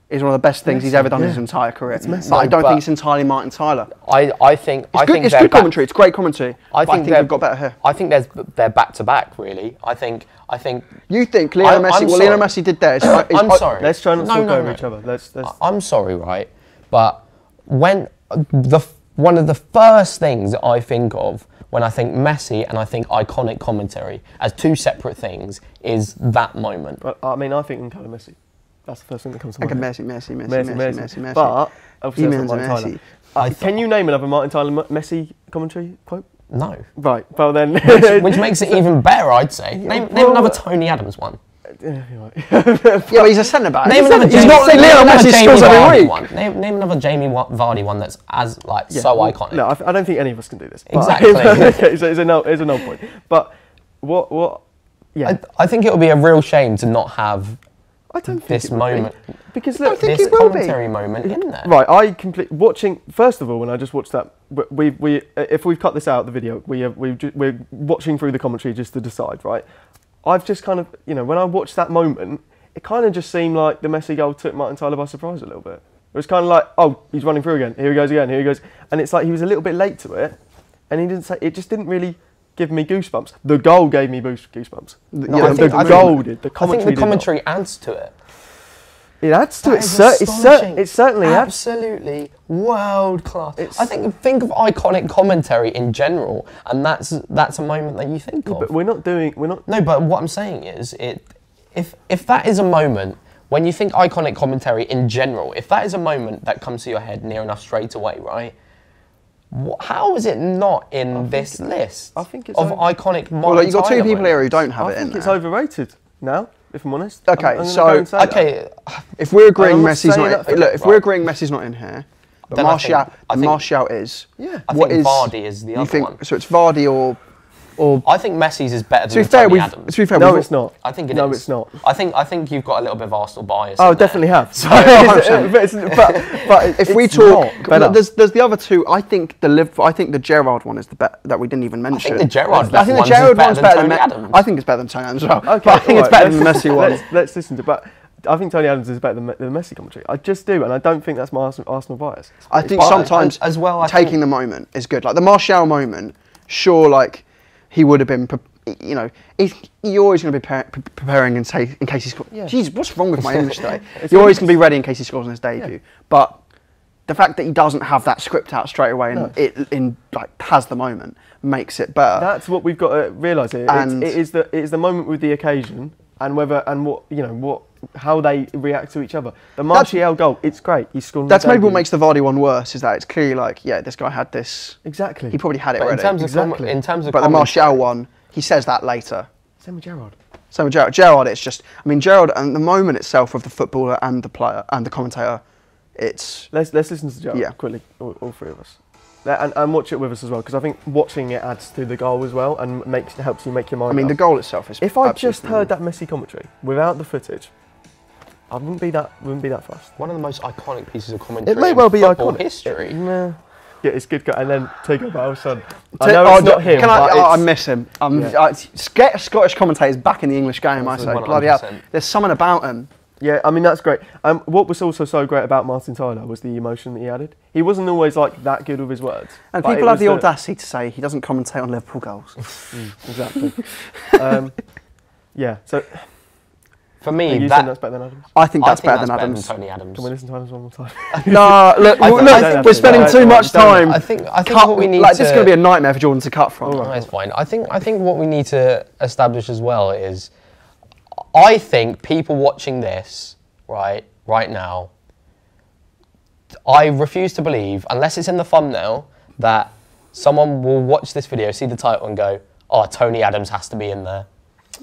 is one of the best things he's ever done in his entire career. But I don't think it's entirely Martin Tyler. I think it's good commentary. It's great commentary. I think they've got better here. I think they're back to back. Really, I think. You think Lionel Messi? What Lionel Messi did there is. I'm sorry. Let's try not to talk over each other. Let's. I'm sorry, right? But when one of the first things that I think of when I think Messi and I think iconic commentary as two separate things is that moment. Well, I mean, I think N'Golo Messi. That's the first thing that comes to mind. Messi. But obviously that's not Martin Tyler. Can you name another Martin Tyler Messi commentary quote? No. Right. Well then. which makes it even better, I'd say. Name another Tony Adams one. Yeah, you're right. Yeah, but he's a centre back. Name another Lionel Messi scores every week. Name another Jamie Vardy one that's as so iconic. No, I don't think any of us can do this. Exactly. It's a no point. But what? Yeah. I think it would be a real shame to not have. I don't think this moment, because look, this commentary moment in there. Right, watching. First of all, when I just watched that, if we've cut this out the video, we're watching through the commentary just to decide. Right, I've just kind of when I watched that moment, it kind of just seemed like the Messi goal took Martin Tyler by surprise a little bit. It was kind of like, oh, he's running through again. Here he goes again. Here he goes, and it's like he was a little bit late to it, and he didn't say. It just didn't really give me goosebumps. The goal gave me goosebumps. The goal did. The commentary. I think the commentary adds to it. It adds to it. It certainly absolutely world class. I think of iconic commentary in general, and that's a moment that you think of. But we're not. No, but what I'm saying is, if that is a moment when you think iconic commentary in general, if that is a moment that comes to your head near enough straight away, right? How is it not in this list of iconic Martin Well, you've got two people moments? Here who don't have it in there. I think it's overrated now, if I'm honest. Okay, if we're agreeing Messi's not in, if we're agreeing Messi's not in here, but Martial is. Yeah. I think Vardy is the other one. So it's Vardy or I think Messi's is better than Tony Adams. To be fair, no, it's not. I think it is. No, it's not. I think you've got a little bit of Arsenal bias. Oh, definitely have. So, but if we talk, there's the other two. I think the Gerrard one is the best that we didn't even mention. I think the Gerrard one's better than Adams. I think it's better than Tony Adams as well. Okay, but I think it's better than the Messi one. Let's listen to it. But I think Tony Adams is better than the Messi commentary. I just do, and I don't think that's my Arsenal bias. I think sometimes as well, taking the moment is good. Like the Martial moment, sure, like he would have been. You're always going to be preparing in case he scores. Yeah. Jeez, what's wrong with my English today? You're always going to be ready in case he scores on his debut. Yeah. But the fact that he doesn't have that script out straight away and has the moment makes it better. That's what we've got to realise here. It is the moment with the occasion and how they react to each other. The Martial goal, it's great. He's scored. That's maybe what makes the Vardy one worse. Is that it's clearly like, this guy had this. Exactly. He probably had it but ready. In terms of but the Martial one. He says that later. Same with Gerrard. Gerrard, it's just. I mean, Gerrard and the moment itself of the footballer and the player and the commentator, it's. Let's listen to Gerrard quickly, all three of us, and watch it with us as well, because I think watching it adds to the goal as well and helps you make your mind. I mean, the goal itself is. If I just heard that Messi commentary without the footage, I wouldn't be that fussed. One of the most iconic pieces of commentary. It may well be iconic. History. Yeah, it's good. And then TAKEOVER, our son. I know it's not him. I miss him. Get Scottish commentators back in the English game, I say. 100%. Bloody hell. There's something about him. Yeah, I mean, that's great. What was also so great about Martin Tyler was the emotion that he added. He wasn't always that good with his words. And people have the audacity to say he doesn't commentate on Liverpool goals. Exactly. Yeah, so For me, you saying that's better than Adams? I think that's better than better Adams. than Tony Adams. Can we listen to Adams one more time? No, look, we're spending too much time. I think what we need This is going to be a nightmare for Jordan to cut from. No, it's fine. I think what we need to establish as well is, I think people watching this right now, I refuse to believe, unless it's in the thumbnail, that someone will watch this video, see the title, and go, "Oh, Tony Adams has to be in there."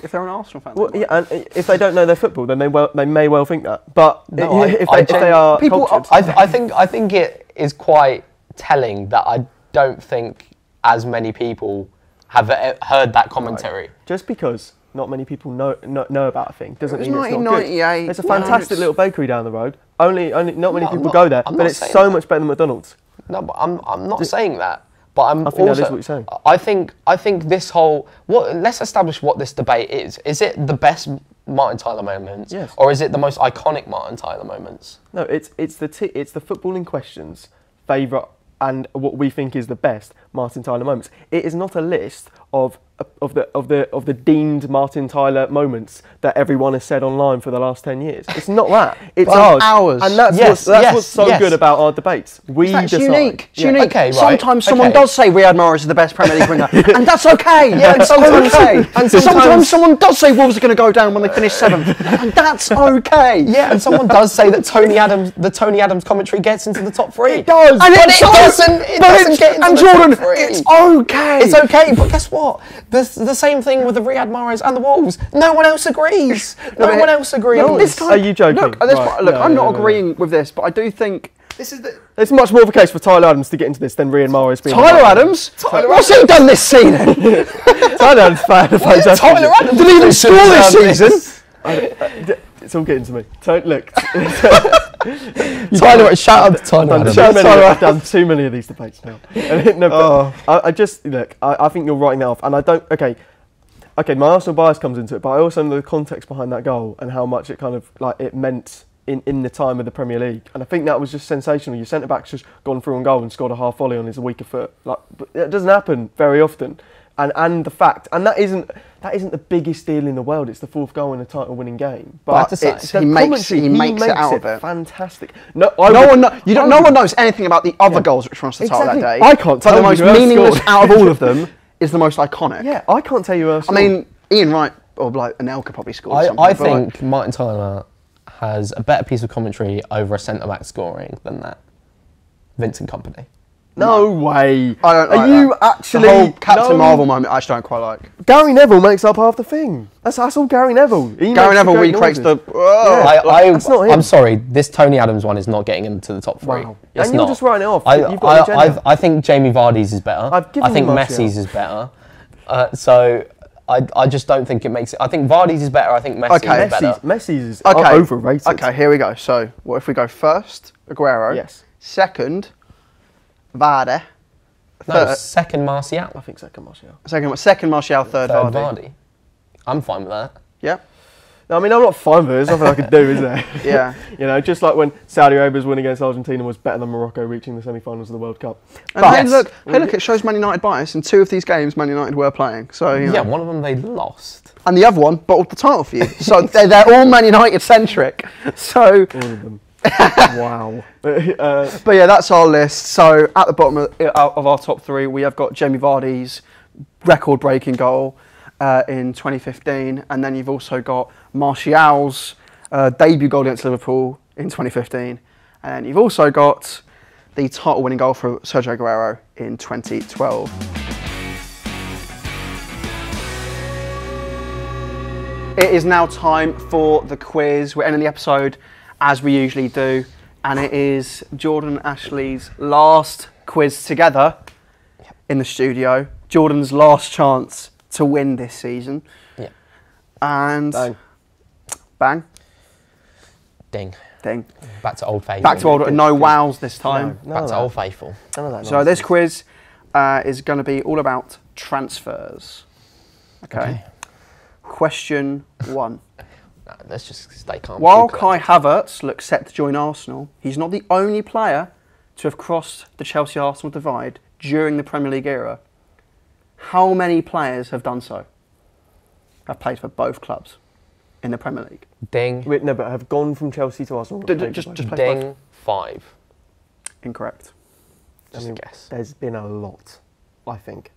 If they're an Arsenal fan. Well, yeah, and if they don't know their football, then they may well think that. But No, if they are cultured, I think it is quite telling that I don't think as many people have heard that commentary. just because not many people know about a thing doesn't mean it's not good. 1998. There's a fantastic little bakery down the road. Only not many people not- go there, I'm but not it's saying so that. much better than McDonald's. No, but I'm not saying that. But I'm I think also, that is what you're saying. I think this whole let's establish what this debate is. Is it the best Martin Tyler moments, Yes. or is it the most iconic Martin Tyler moments? No, it's the footballing questions favourite and what we think is the best Martin Tyler moments. It is not a list of the deemed Martin Tyler moments that everyone has said online for the last 10 years. It's not that. It's ours. And that's what's so good about our debates. We It's decide. unique. It's Yeah. unique. Okay, right. Sometimes someone Okay. does say Riyad Mahrez is the best Premier League winger, and that's okay. Yeah, and sometimes- okay. and sometimes someone does say Wolves are going to go down when they finish 7th, and that's okay. Yeah, and someone does say that Tony Adams commentary gets into the top 3. It does, and but it doesn't. It doesn't get into and the Jordan, top 3. it's okay. It's okay, but guess what? There's the same thing with the Riyad Mahrez and the Wolves. No one else agrees. No one else agrees. No, this time, Are you joking? Look, at this Right. point, look, No, I'm no, not no, agreeing with this, but I do think It's much more of a case for Tyler Adams to get into this than Riyad Mahrez being. Tyler Adams. What's he done this season? Tyler Adams fantastic. Tyler Adams Didn't even score this season. It's all getting to me. Look, Tyler, shout out to Tyler Adams. I've done too many of these debates now. No, but I just look. I think you're writing that off, and I don't. Okay, my Arsenal bias comes into it, but I also know the context behind that goal and how much it kind of it meant in the time of the Premier League, and I think that was just sensational. Your centre back's just gone through on goal and scored a half volley on his weaker foot. But it doesn't happen very often, and the fact, and that isn't the biggest deal in the world. It's the 4th goal in a title-winning game, but he makes it out of it. Fantastic. No one knows anything about the other goals which won us the title that day. I can't tell the you most who else meaningless scored. out of all of them is the most iconic. Yeah, I can't tell you who else. I mean, Ian Wright or Anelka probably scored something. I think Martin Tyler has a better piece of commentary over a centre-back scoring than that. Vincent Kompany. No way. I don't like Are you that. actually The whole Captain no. Marvel moment I just don't quite like. Gary Neville makes up half the thing. That's all Gary Neville. Gary Neville recreates the... That's not him. I'm sorry, this Tony Adams one is not getting into the top 3. Wow. It's And you're not. just writing it off. You've got an agenda. I think Jamie Vardy's is better. I've given I think you Martial. Messi's is better. So I just don't think it makes it. I think Vardy's is better. I think Messi's is better. Messi's is Okay. overrated. Okay, here we go. So, what if we go first, Aguero? Yes. Second, Vardy. No, second Martial. I think second Martial. Second Martial, third Vardy. Vardy. I'm fine with that. Yeah. No, I mean, I'm not fine with it. There's nothing I could do, is there? Yeah. You know, just like when Saudi Arabia's win against Argentina was better than Morocco reaching the semi-finals of the World Cup. And But- hey, look, it shows Man United bias. In 2 of these games, Man United were playing. So you know. Yeah, one of them they lost. And the other one bottled the title for you. So they're all Man United centric. So, All of them. Wow. but yeah, that's our list. So at the bottom of our top 3, we have got Jamie Vardy's record-breaking goal in 2015, and then you've also got Martial's debut goal against Liverpool in 2015, and then you've also got the title-winning goal for Sergio Aguero in 2012. It is now time for the quiz. We're ending the episode as we usually do, and it is Jordan and Ashley's last quiz together in the studio. Jordan's last chance to win this season. Yeah. And Bang. Bang. Ding. Ding. Back to Old Faithful. Back to old, no wows this time. Back to Old Faithful. None of that So this quiz is going to be all about transfers. Okay. Question 1. No, let's just stay calm. While Keep calm. Kai Havertz looks set to join Arsenal, he's not the only player to have crossed the Chelsea-Arsenal divide during the Premier League era. How many players have done so? Have played for both clubs. in the Premier League. Ding. Wait, no, but have gone from Chelsea to Arsenal. Just play both. Ding. 5. Incorrect. Just a guess. There's been a lot, I think.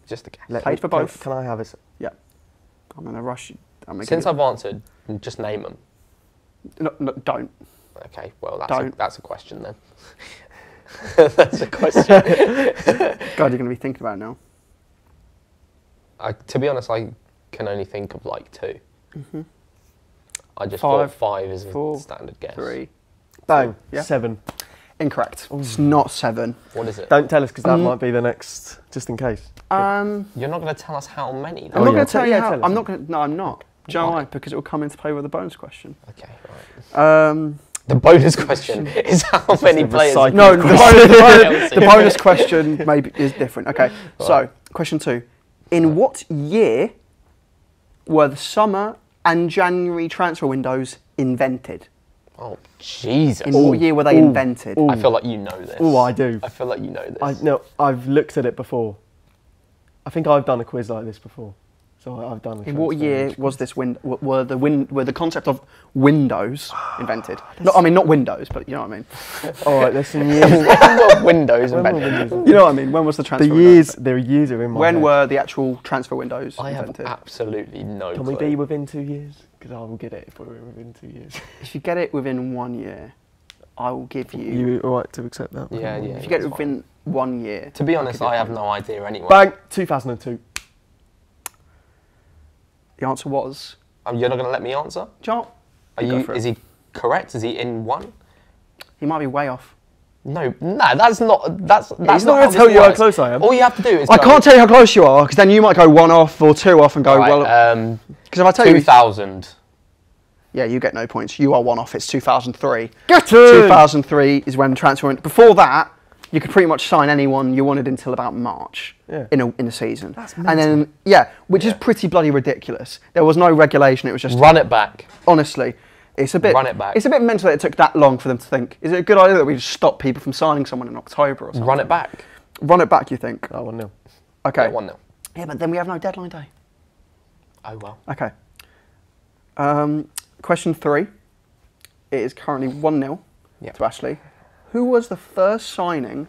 Just a guess. Played for both. Can I have it? Yeah. I'm going to rush you. Since I've answered, just name them. No, don't. Okay, well, that's a question then. That's a question. God, you're going to be thinking about it now. To be honest, I can only think of like 2. Mm-hmm. I just 5, thought 5 is a 4, standard guess. 3. Bang. Yeah. 7. Incorrect. It's not 7. What is it? Don't tell us because that might be the next, just in case. You're not going to tell us how many. I'm not going to tell you yeah, how. tell us. I'm not going to. No, I'm not. Do you know Why? why? Because it will come into play with the bonus question. Okay, right. The bonus question is how many a players. recycling No, question. the bonus question maybe is different. Okay, so question 2. In what year were the summer and January transfer windows invented? Oh, Jesus. In what year were they invented? I feel like you know this. Oh, I do. I feel like you know this. No, I've looked at it before. I think I've done a quiz like this before. So I've done. In what year was this were the concept of Windows invented? No, I mean not Windows, but you know what I mean. All right, there's some years. Windows When were invented. Windows? You know what I mean. When was the transfer? The window years. invented? Their years are in my When head. were the actual transfer windows I have invented? absolutely no Can clue. we be within 2 years? Because I will get it if we're within 2 years. If you get it within 1 year, I will give you. You all right to accept that? Yeah. If you get it that's fine. within 1 year. To be honest, I have no idea anyway. Bang. 2002. The answer was. You're not going to let me answer? John. Is he correct? Is he in 1? He might be way off. No, that's not. That's He's not not how going to this tell you how works. close I am. All you have to do is. I go, can't tell you how close you are, because then you might go 1 off or 2 off and go Right, well. Because if I tell you. 2000. Yeah, you get no points. You are 1 off. It's 2003. Get in! 2003 is when transfer went. Before that, you could pretty much sign anyone you wanted until about March in a season. That's and then which is pretty bloody ridiculous. There was no regulation. It was just Run it back. honestly, it's a bit. Run it back. It's a bit mental that it took that long for them to think. Is it a good idea that we just stop people from signing someone in October or something? Run it back. Run it back. You think? Oh, 1-0. Okay. Yeah, 1-0. Yeah, but then we have no deadline day. Oh well. Okay. Question 3. It is currently 1-0 to Ashley. Who was the first signing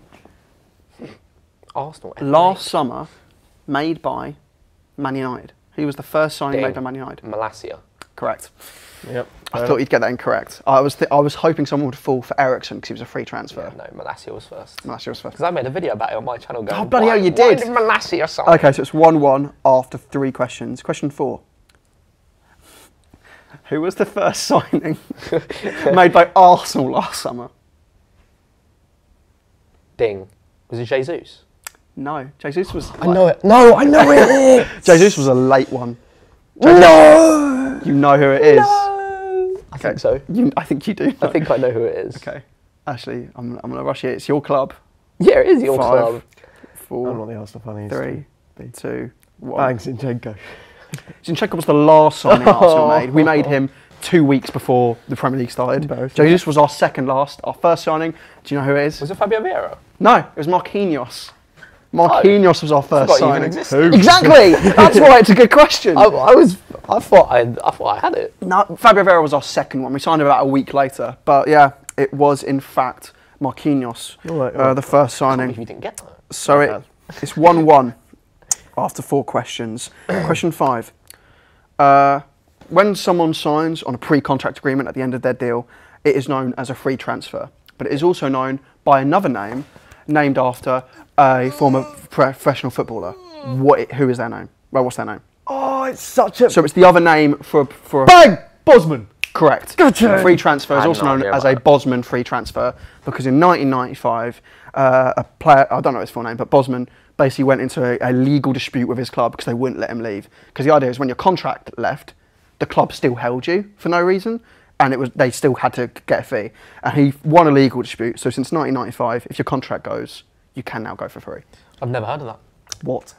Arsenal. last summer made by Man United? Who was the first signing made by Man United? Malacia. Correct. Yep. I thought you'd get that incorrect. I was hoping someone would fall for Ericsson because he was a free transfer. Yeah, no, Malacia was first. Malacia was first. Because I made a video about it on my channel going, Oh, bloody hell, you why did. did Malacia sign? Okay, so it's 1-1 after 3 questions. Question 4. Who was the first signing made by Arsenal last summer? Ding. Was it Jesus? No, Jesus was. I know it. No, I know it. Jesus was a late one. No. You know who it is. No. I think so. I think you do. I think I know who it is. Okay. Actually, I'm going to rush it. It's your club. Yeah, it is your 5, club. 4, I'm not the Arsenal fan. 3, 2, 1. Bang, Zinchenko. Zinchenko was the last signing Arsenal made. We made him 2 weeks before the Premier League started. Embarrassing. Jesus was our second last. Our first signing. Do you know who it is? Was it Fabio Vieira? No, it was Marquinhos. Marquinhos was our first Forgot he even signing. existed. Exactly. That's why it's a good question. I thought I had it. No, Fabio Vieira was our second one. We signed him about a week later. But yeah, it was in fact Marquinhos, All right. the first If signing. you didn't get that. So it's 1-1 after 4 questions. Question 5. When someone signs on a pre-contract agreement at the end of their deal, it is known as a free transfer. But it is also known by another name, named after a former professional footballer. Who is their name? Well, what's their name? Oh, it's such a... So it's the other name for a... Bang! Bosman. Correct. Gotcha. A free transfer I is had also no known idea as a about Bosman free transfer because in 1995, a player, I don't know his full name, but Bosman basically went into a legal dispute with his club because they wouldn't let him leave. Because the idea is when your contract left, the club still held you for no reason, and they still had to get a fee. And he won a legal dispute. So since 1995, if your contract goes, you can now go for free. I've never heard of that. What?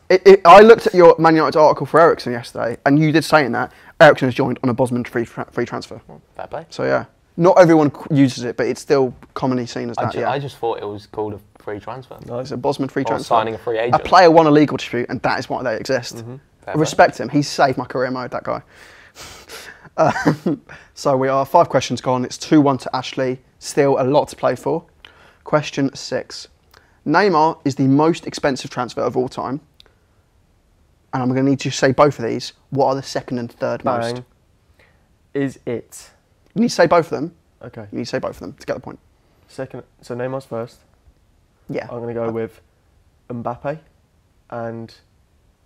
I looked at your Man United article for Ericsson yesterday, and you did say in that Ericsson has joined on a Bosman free transfer. Fair play. So yeah, not everyone uses it, but it's still commonly seen as that. I just thought it was called a free transfer. No, it's a Bosman free Or transfer. signing a free agent. A player won a legal dispute, and that is why they exist. Fair I respect him. He's saved my career mode. That guy. So we are 5 questions gone. It's 2-1 to Ashley. Still a lot to play for. Question 6. Neymar is the most expensive transfer of all time. And I'm going to need you to say both of these. What are the second and third most? Bang. Is it? You need to say both of them. Okay. You need to say both of them to get the point. Second. So Neymar's first. Yeah. I'm going to go with Mbappe and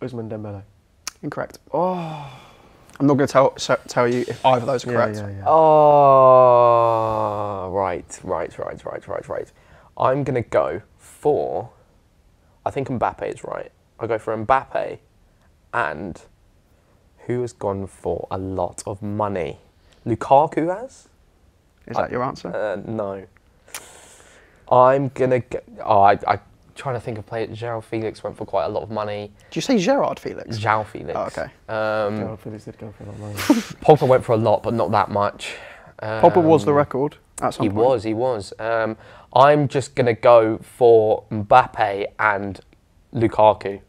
Ousmane Dembele. Incorrect. Oh. I'm not going to tell you if either of those are correct. Yeah. Oh, right. I'm going to go for, I think Mbappe is right. I'll go for Mbappe and who has gone for a lot of money? Lukaku has? Is that your answer? No. I'm going to go, I'm trying to think of players. João Felix went for quite a lot of money. Did you say Gerard Felix? João Felix. Oh, okay. Gerard Felix did go for a lot of money. Pogba went for a lot, but not that much. Pogba was the record at some point. He was. I'm just going to go for Mbappe and Lukaku.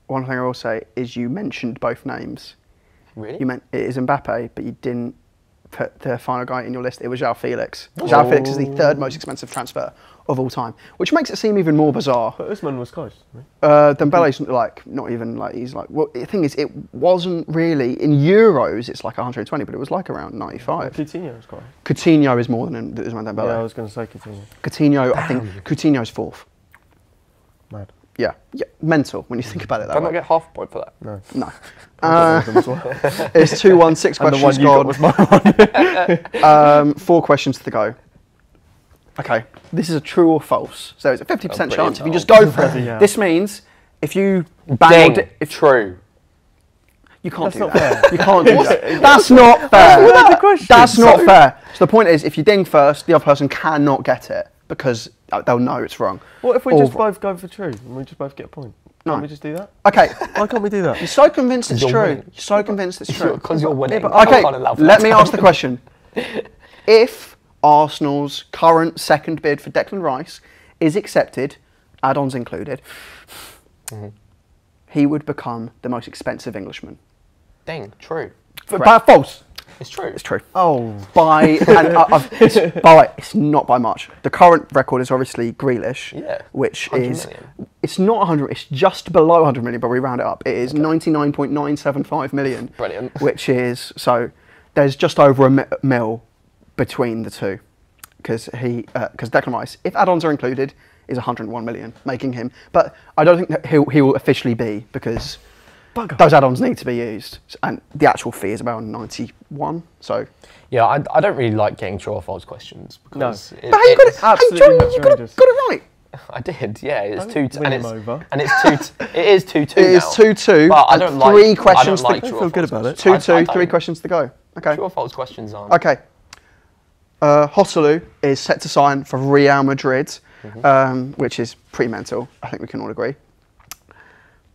One thing I will say is you mentioned both names. Really? You meant it is Mbappe, but you didn't put the final guy in your list. It was João Felix. João Felix is the third most expensive transfer of all time, which makes it seem even more bizarre. But Ousmane was close. Right? Dembele's like not even like he's like. Well, the thing is, it wasn't really in euros. It's like 120, but it was like around 95. Coutinho was quite. Coutinho is more than Ousmane Dembele. Yeah, I was going to say Coutinho. Coutinho, I think Coutinho's 4th. Mad. Yeah, mental when you think about it that Don't way. I get half a point for that? No. No. It's It's 2-1, 6 questions the one you got gone. was my one. 4 questions to go. Okay, this is a true or false. So it's a 50% brilliant. chance if you just go for it. Yeah. This means if you bang Ding. if True. you can't That's do not that. fair. You can't do that. That's not fair. That's the question. That's not fair. So the point is, if you ding first, the other person cannot get it because they'll know it's wrong. What if we Or- just both go for true and we just both get a point? No. Can't we just do that? Okay, Why can't we do that? you're so convinced it's You're true. winning. You're so convinced it's true. Because you're winning. but- I Okay, can't allow for let that me to ask the happen. question. If Arsenal's current second bid for Declan Rice is accepted, add-ons included, he would become the most expensive Englishman. Ding. True. False. It's true. It's true. Oh. By it's not by much. The current record is obviously Grealish, Yeah, which 100 is million. it's not 100. It's just below 100 million, but we round it up. It is 99.975 million. Brilliant. Which is so there's just over a mil between the two, because Declan Rice, if add-ons are included, is 101 million, making him. But I don't think that he will officially be because. Those add-ons need to be used, and the actual fee is about 91. So, Yeah, I don't really like getting true or false questions because but how you got it? absolutely Hey, John, you got outrageous. it right. I did. Yeah, it's Don't 2-2, win and him over. it's 2. It is 2-2 It is now. 2-2. But I and don't like 3 questions. I don't like to true or feel good false about it. questions. 2-2, I 3 don't. questions to go. Okay. True or false questions aren't. Okay. Hosselu is set to sign for Real Madrid, which is pretty mental. I think we can all agree.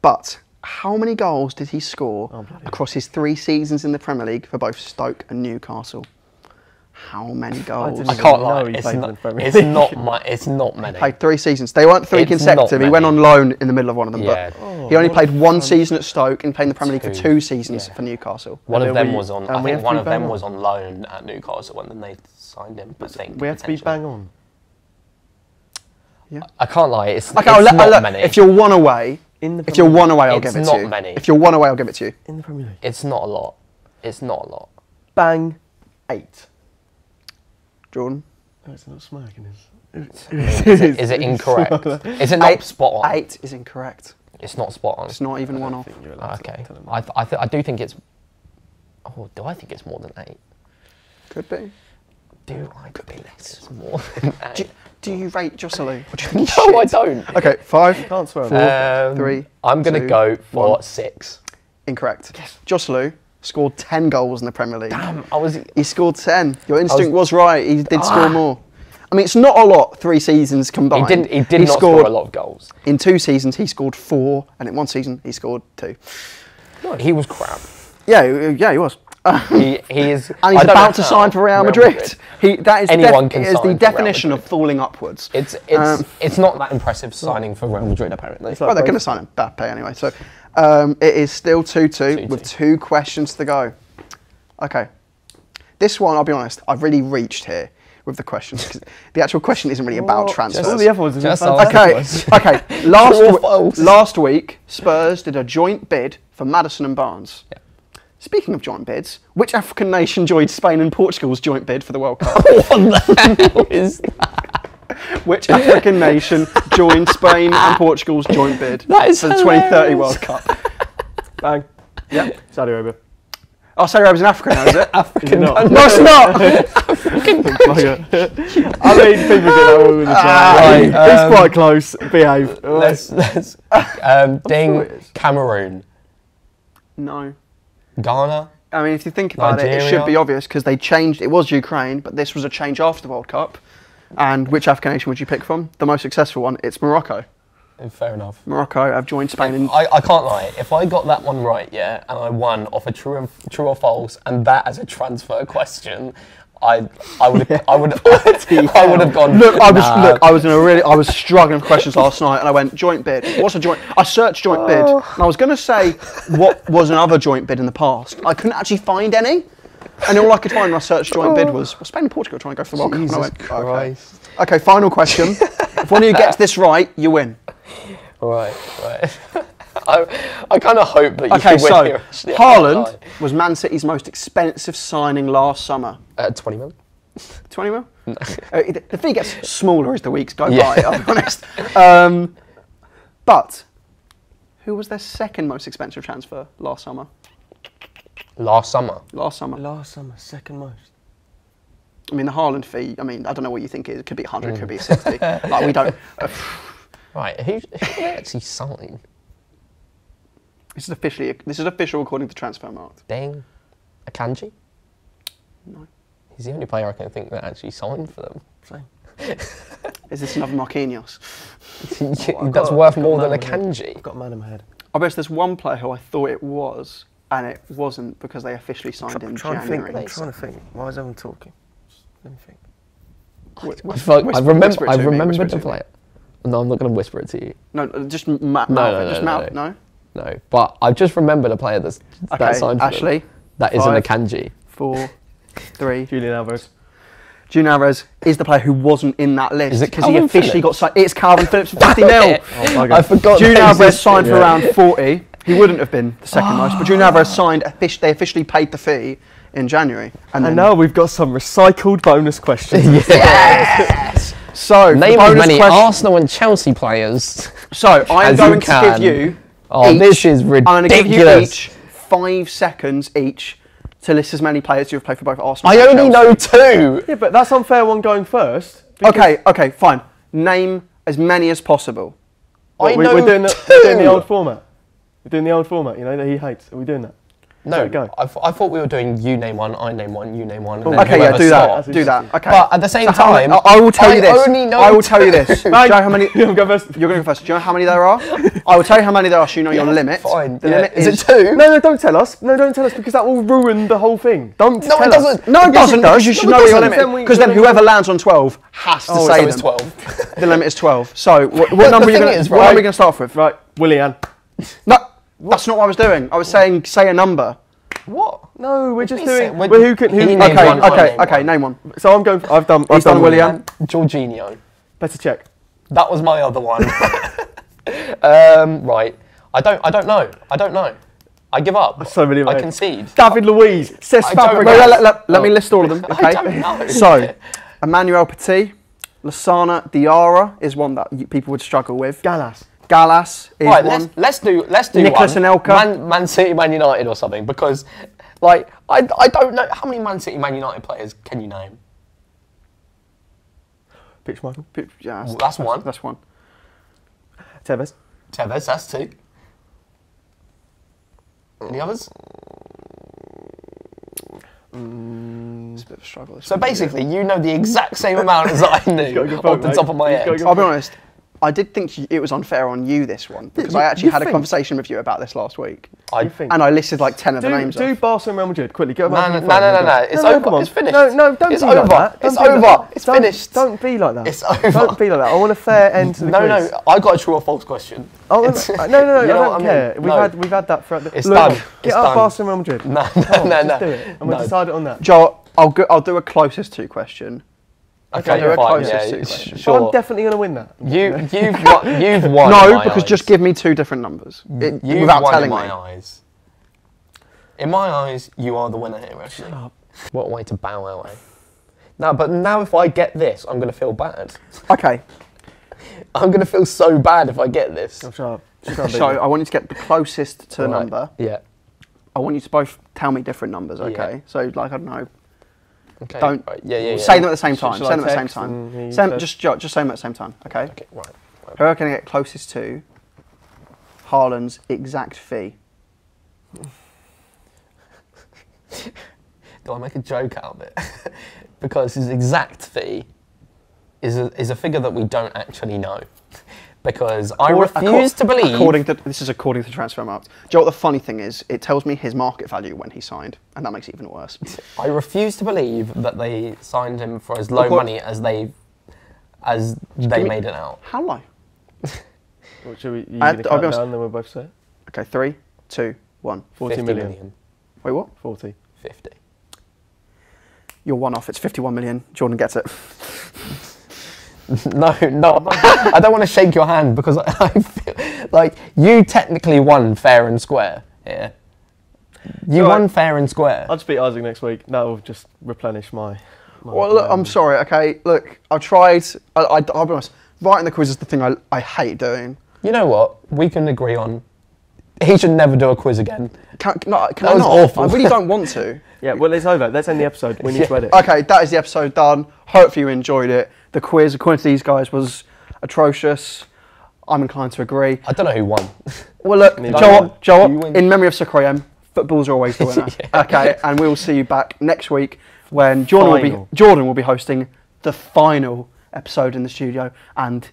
But how many goals did he score across his 3 seasons in the Premier League for both Stoke and Newcastle? How many goals? didn't I even can't know lie. he It's played in not. the Premier It's League. not. It's not many. Played 3 seasons. They weren't 3 It's consecutive. not He went many. on loan in the middle of one of them. Yeah. But he only what played a 1 fun- season at Stoke and played in the Premier League for 2. 2 seasons Yeah. for Newcastle. One And of then them we- was on. and I we think have to one be of them bang was on. on loan at Newcastle when they signed him. I think We have to be potentially. bang on. I can't lie. It's Okay, it's look, not many. if you're 1 away, In the if you're Premier 1 away, I'll It's give it not to you. many. If you're 1 away, I'll give it to you. In the Premier League. It's not a lot. It's not a lot. Bang 8. Jordan? Oh, it's not smirking, Is it incorrect? Is it not spot on? 8 is incorrect. It's not spot on. It's not even one off. Okay. I do think it's. Oh, do I think it's more than 8? Could be. Do I think it's more than 8? Do you rate Joselu? Or do you think he's No, I shit? don't. Okay, 5, Can't swear on 4, that. 3. I'm going to 2, go for 1. 6. Incorrect. Joselu scored 10 goals in the Premier League. I was. He scored 10. Your instinct was right. He did score more. I mean, it's not a lot, 3 seasons He combined. did not score a lot of goals. In 2 seasons, he scored 4, and in 1 season, he scored 2. He was crap. Yeah, he was. He is. And I he's don't know about to how sign for Real Madrid. That is Anyone can is sign the for definition Real of falling upwards. It's not that impressive signing for Real Madrid apparently. It's like Well, they're both- going to sign Mbappe anyway. So it is still 2-2 with 2 questions to go. Okay. This one, I'll be honest, I've really reached here with the questions because the actual question isn't really about transfers. All the other ones. Okay. Last week, Spurs did a joint bid for Maddison and Barnes. Yeah. Speaking of joint bids, which African nation joined Spain and Portugal's joint bid for the World Cup? What the hell is that? Which African nation joined Spain and Portugal's joint bid for the 2030 World Cup? Bang. Yeah. Saudi Arabia. Oh, Saudi Arabia's in Africa now, is it? African. No, it's not. I mean, people get that all the time. It's quite close. Behave. Let's ding Cameroon. No. Ghana. I mean, if you think about it, it should be obvious because they changed. It was Ukraine, but this was a change after the World Cup. And which African nation would you pick from? The most successful one? It's Morocco. Fair enough. Morocco have joined Spain. And I can't lie. If I got that one right, yeah, and I won off a true or false, and that as a transfer question, I would have gone. Look, I was struggling with questions last night, and I went joint bid. What's a joint? I searched joint bid, and I was going to say what was another joint bid in the past. I couldn't actually find any, and all I could find when I searched joint bid was Spain and Portugal trying to go for the World Cup. And I went, Christ. Okay, final question. If one of you gets this right, you win. Right. I kind of hope that you Okay, win so here. Actually. Haaland was Man City's most expensive signing last summer. 20 mil. 20 mil? No. The fee gets smaller as the weeks go Yeah. by, I'll be honest. But who was their second most expensive transfer last summer? Last summer, second most. I mean, the Haaland fee, I mean, I don't know what you think it is. It could be 100, could be 60. Like, we don't... right, who they actually signed? This is official according to Transfermarkt. Dang. Akanji? No. He's the only player I can think that actually signed for them. Same. Is this another Marquinhos? That's worth more than Akanji. I've got a man in my head. I bet there's one player who I thought it was, and it wasn't because they officially signed in January. I'm trying to think. Why is everyone talking? Let me think. I remembered the player. No, I'm not going to whisper it to you. No, just mouth it. No? No, but I've just remembered a player that signed for Ashley. them. That isn't a Akanji. 4, 3. Julian Alvarez. Julian Alvarez is the player who wasn't in that list. Is it because he officially Phillips? got signed. It's Calvin Phillips for 50 mil. I forgot. Julian Alvarez signed for around 40. He wouldn't have been the second most, but Julian Alvarez signed. They officially paid the fee in January. And now we've got some recycled bonus questions. Yes. So name as many Arsenal and Chelsea players. So I'm going to give you. This is ridiculous. I'm going to give you each 5 seconds each to list as many players who have played for both Arsenal and I only Chelsea. know 2. Yeah, but that's unfair one going first. Okay, fine. Name as many as possible. We're doing the old format. We're doing the old format, you know, that he hates. Are we doing that? No, go. I thought we were doing you name one, I name one, you name one. And Okay, yeah, do that. Do that. Okay. But at the same time, I will tell you this. I will tell you this. Do you know how many? You're going to go first. You're going to go first. Do you know how many there are? I will tell you how many there are so you know your limit. Fine. The limit is it 2? No, don't tell us. No, don't tell us because that will ruin the whole thing. Don't tell us. Doesn't. No, it doesn't. Because you should know your limit. Because then whoever lands on 12 has to say so them. it's 12. The limit is 12. So what number are you going to start off with? Right, Willian. No, that's not what I was doing. I was saying say a number. What? No, we're just doing. Okay, name one. So I'm going. I've done Willian. Jorginho. Better check. That was my other one. Right. I don't know. I give up. So many. I concede. David Luiz. Cesc Fabregas. Let me list all of them. Okay. I don't know. So, Emmanuel Petit, Lasana Diarra is one that people would struggle with. Gallas is right, one. Let's do Nicholas one. Anelka. Man City, Man United or something, because like I don't know how many Man City, Man United players can you name? Pitch Michael. Yeah, that's one. That's one. Tevez, that's 2. Any others? It's a bit of a struggle. So basically, you know the exact same amount as I knew off the top of my head. I'll be honest. I did think it was unfair on you this one because I actually had a conversation with you about this last week. You think? And I listed like 10 of the names. Do off. Barcelona Real Madrid quickly. Go No. back. It's over. It's finished. No, don't It's be like over. that. It's Don't be like over. that. It's finished. Don't be like that. It's over. Don't be like that. I want a fair end to the quiz. No. I got a true or false question. Oh, no, You I know don't what I care. mean? We've had that throughout the... It's Look, done. Get It's up done. Barcelona Real Madrid. No. Just do it. And we'll decide it on that. Joel, I'll do a closest to question. Okay, do a fine. closest Yeah, situation. sure. I'm definitely going to win that. You've won. No, in my because eyes. just give me 2 different numbers You've without won telling in my me. eyes. In my eyes, you are the winner here, actually. What a way to bow out, eh? No, but now if I get this, I'm going to feel bad. Okay, I'm going to feel so bad if I get this. I'm sure. so I want you to get the closest to the Right. number. Yeah. I want you to both tell me different numbers, Yeah. okay? So, like, I don't know, Okay. Don't Right. Yeah. say them at the same time. Shall Say I them at the same text and time. he Say them, says- just say them at the same time, okay? Okay. Right. Who are going to get closest to Haaland's exact fee? Do I make a joke out of it? Because his exact fee is a figure that we don't actually know. Because I refuse to believe... This is according to Transfermarkt. Do you know what the funny thing is? It tells me his market value when he signed, and that makes it even worse. I refuse to believe that they signed him for as low money as they made it out. How low? What, should we, you I'll going to be count honest. down, then we'll both say it? Okay, 3, 2, 1. 40 50 million. Wait, what? 40. 50. You're one off. It's 51 million. Jordan gets it. No, I don't want to shake your hand because I feel like you technically won fair and square here. You won fair and square. I'll just beat Isaac next week. That will just replenish my... Well, look, I'm sorry, okay? Look, I've tried. I'll be honest. Writing the quiz is the thing I hate doing. You know what? We can agree on. He should never do a quiz again. Can I not? awful. I really don't want to. Yeah, well, it's over. Let's end the episode. We need to edit. Okay, that is the episode done. Hopefully you enjoyed it. The quiz, according to these guys, was atrocious. I'm inclined to agree. I don't know who won. Well, look, Neither. Joel, You win. in memory of Sukrayem, football's always the winner. Okay, and we will see you back next week when Jordan will be hosting the final episode in the studio and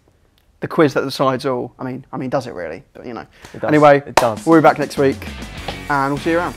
the quiz that decides all. I mean, does it really? But you know. It does. Anyway, It does. we'll be back next week and we'll see you around.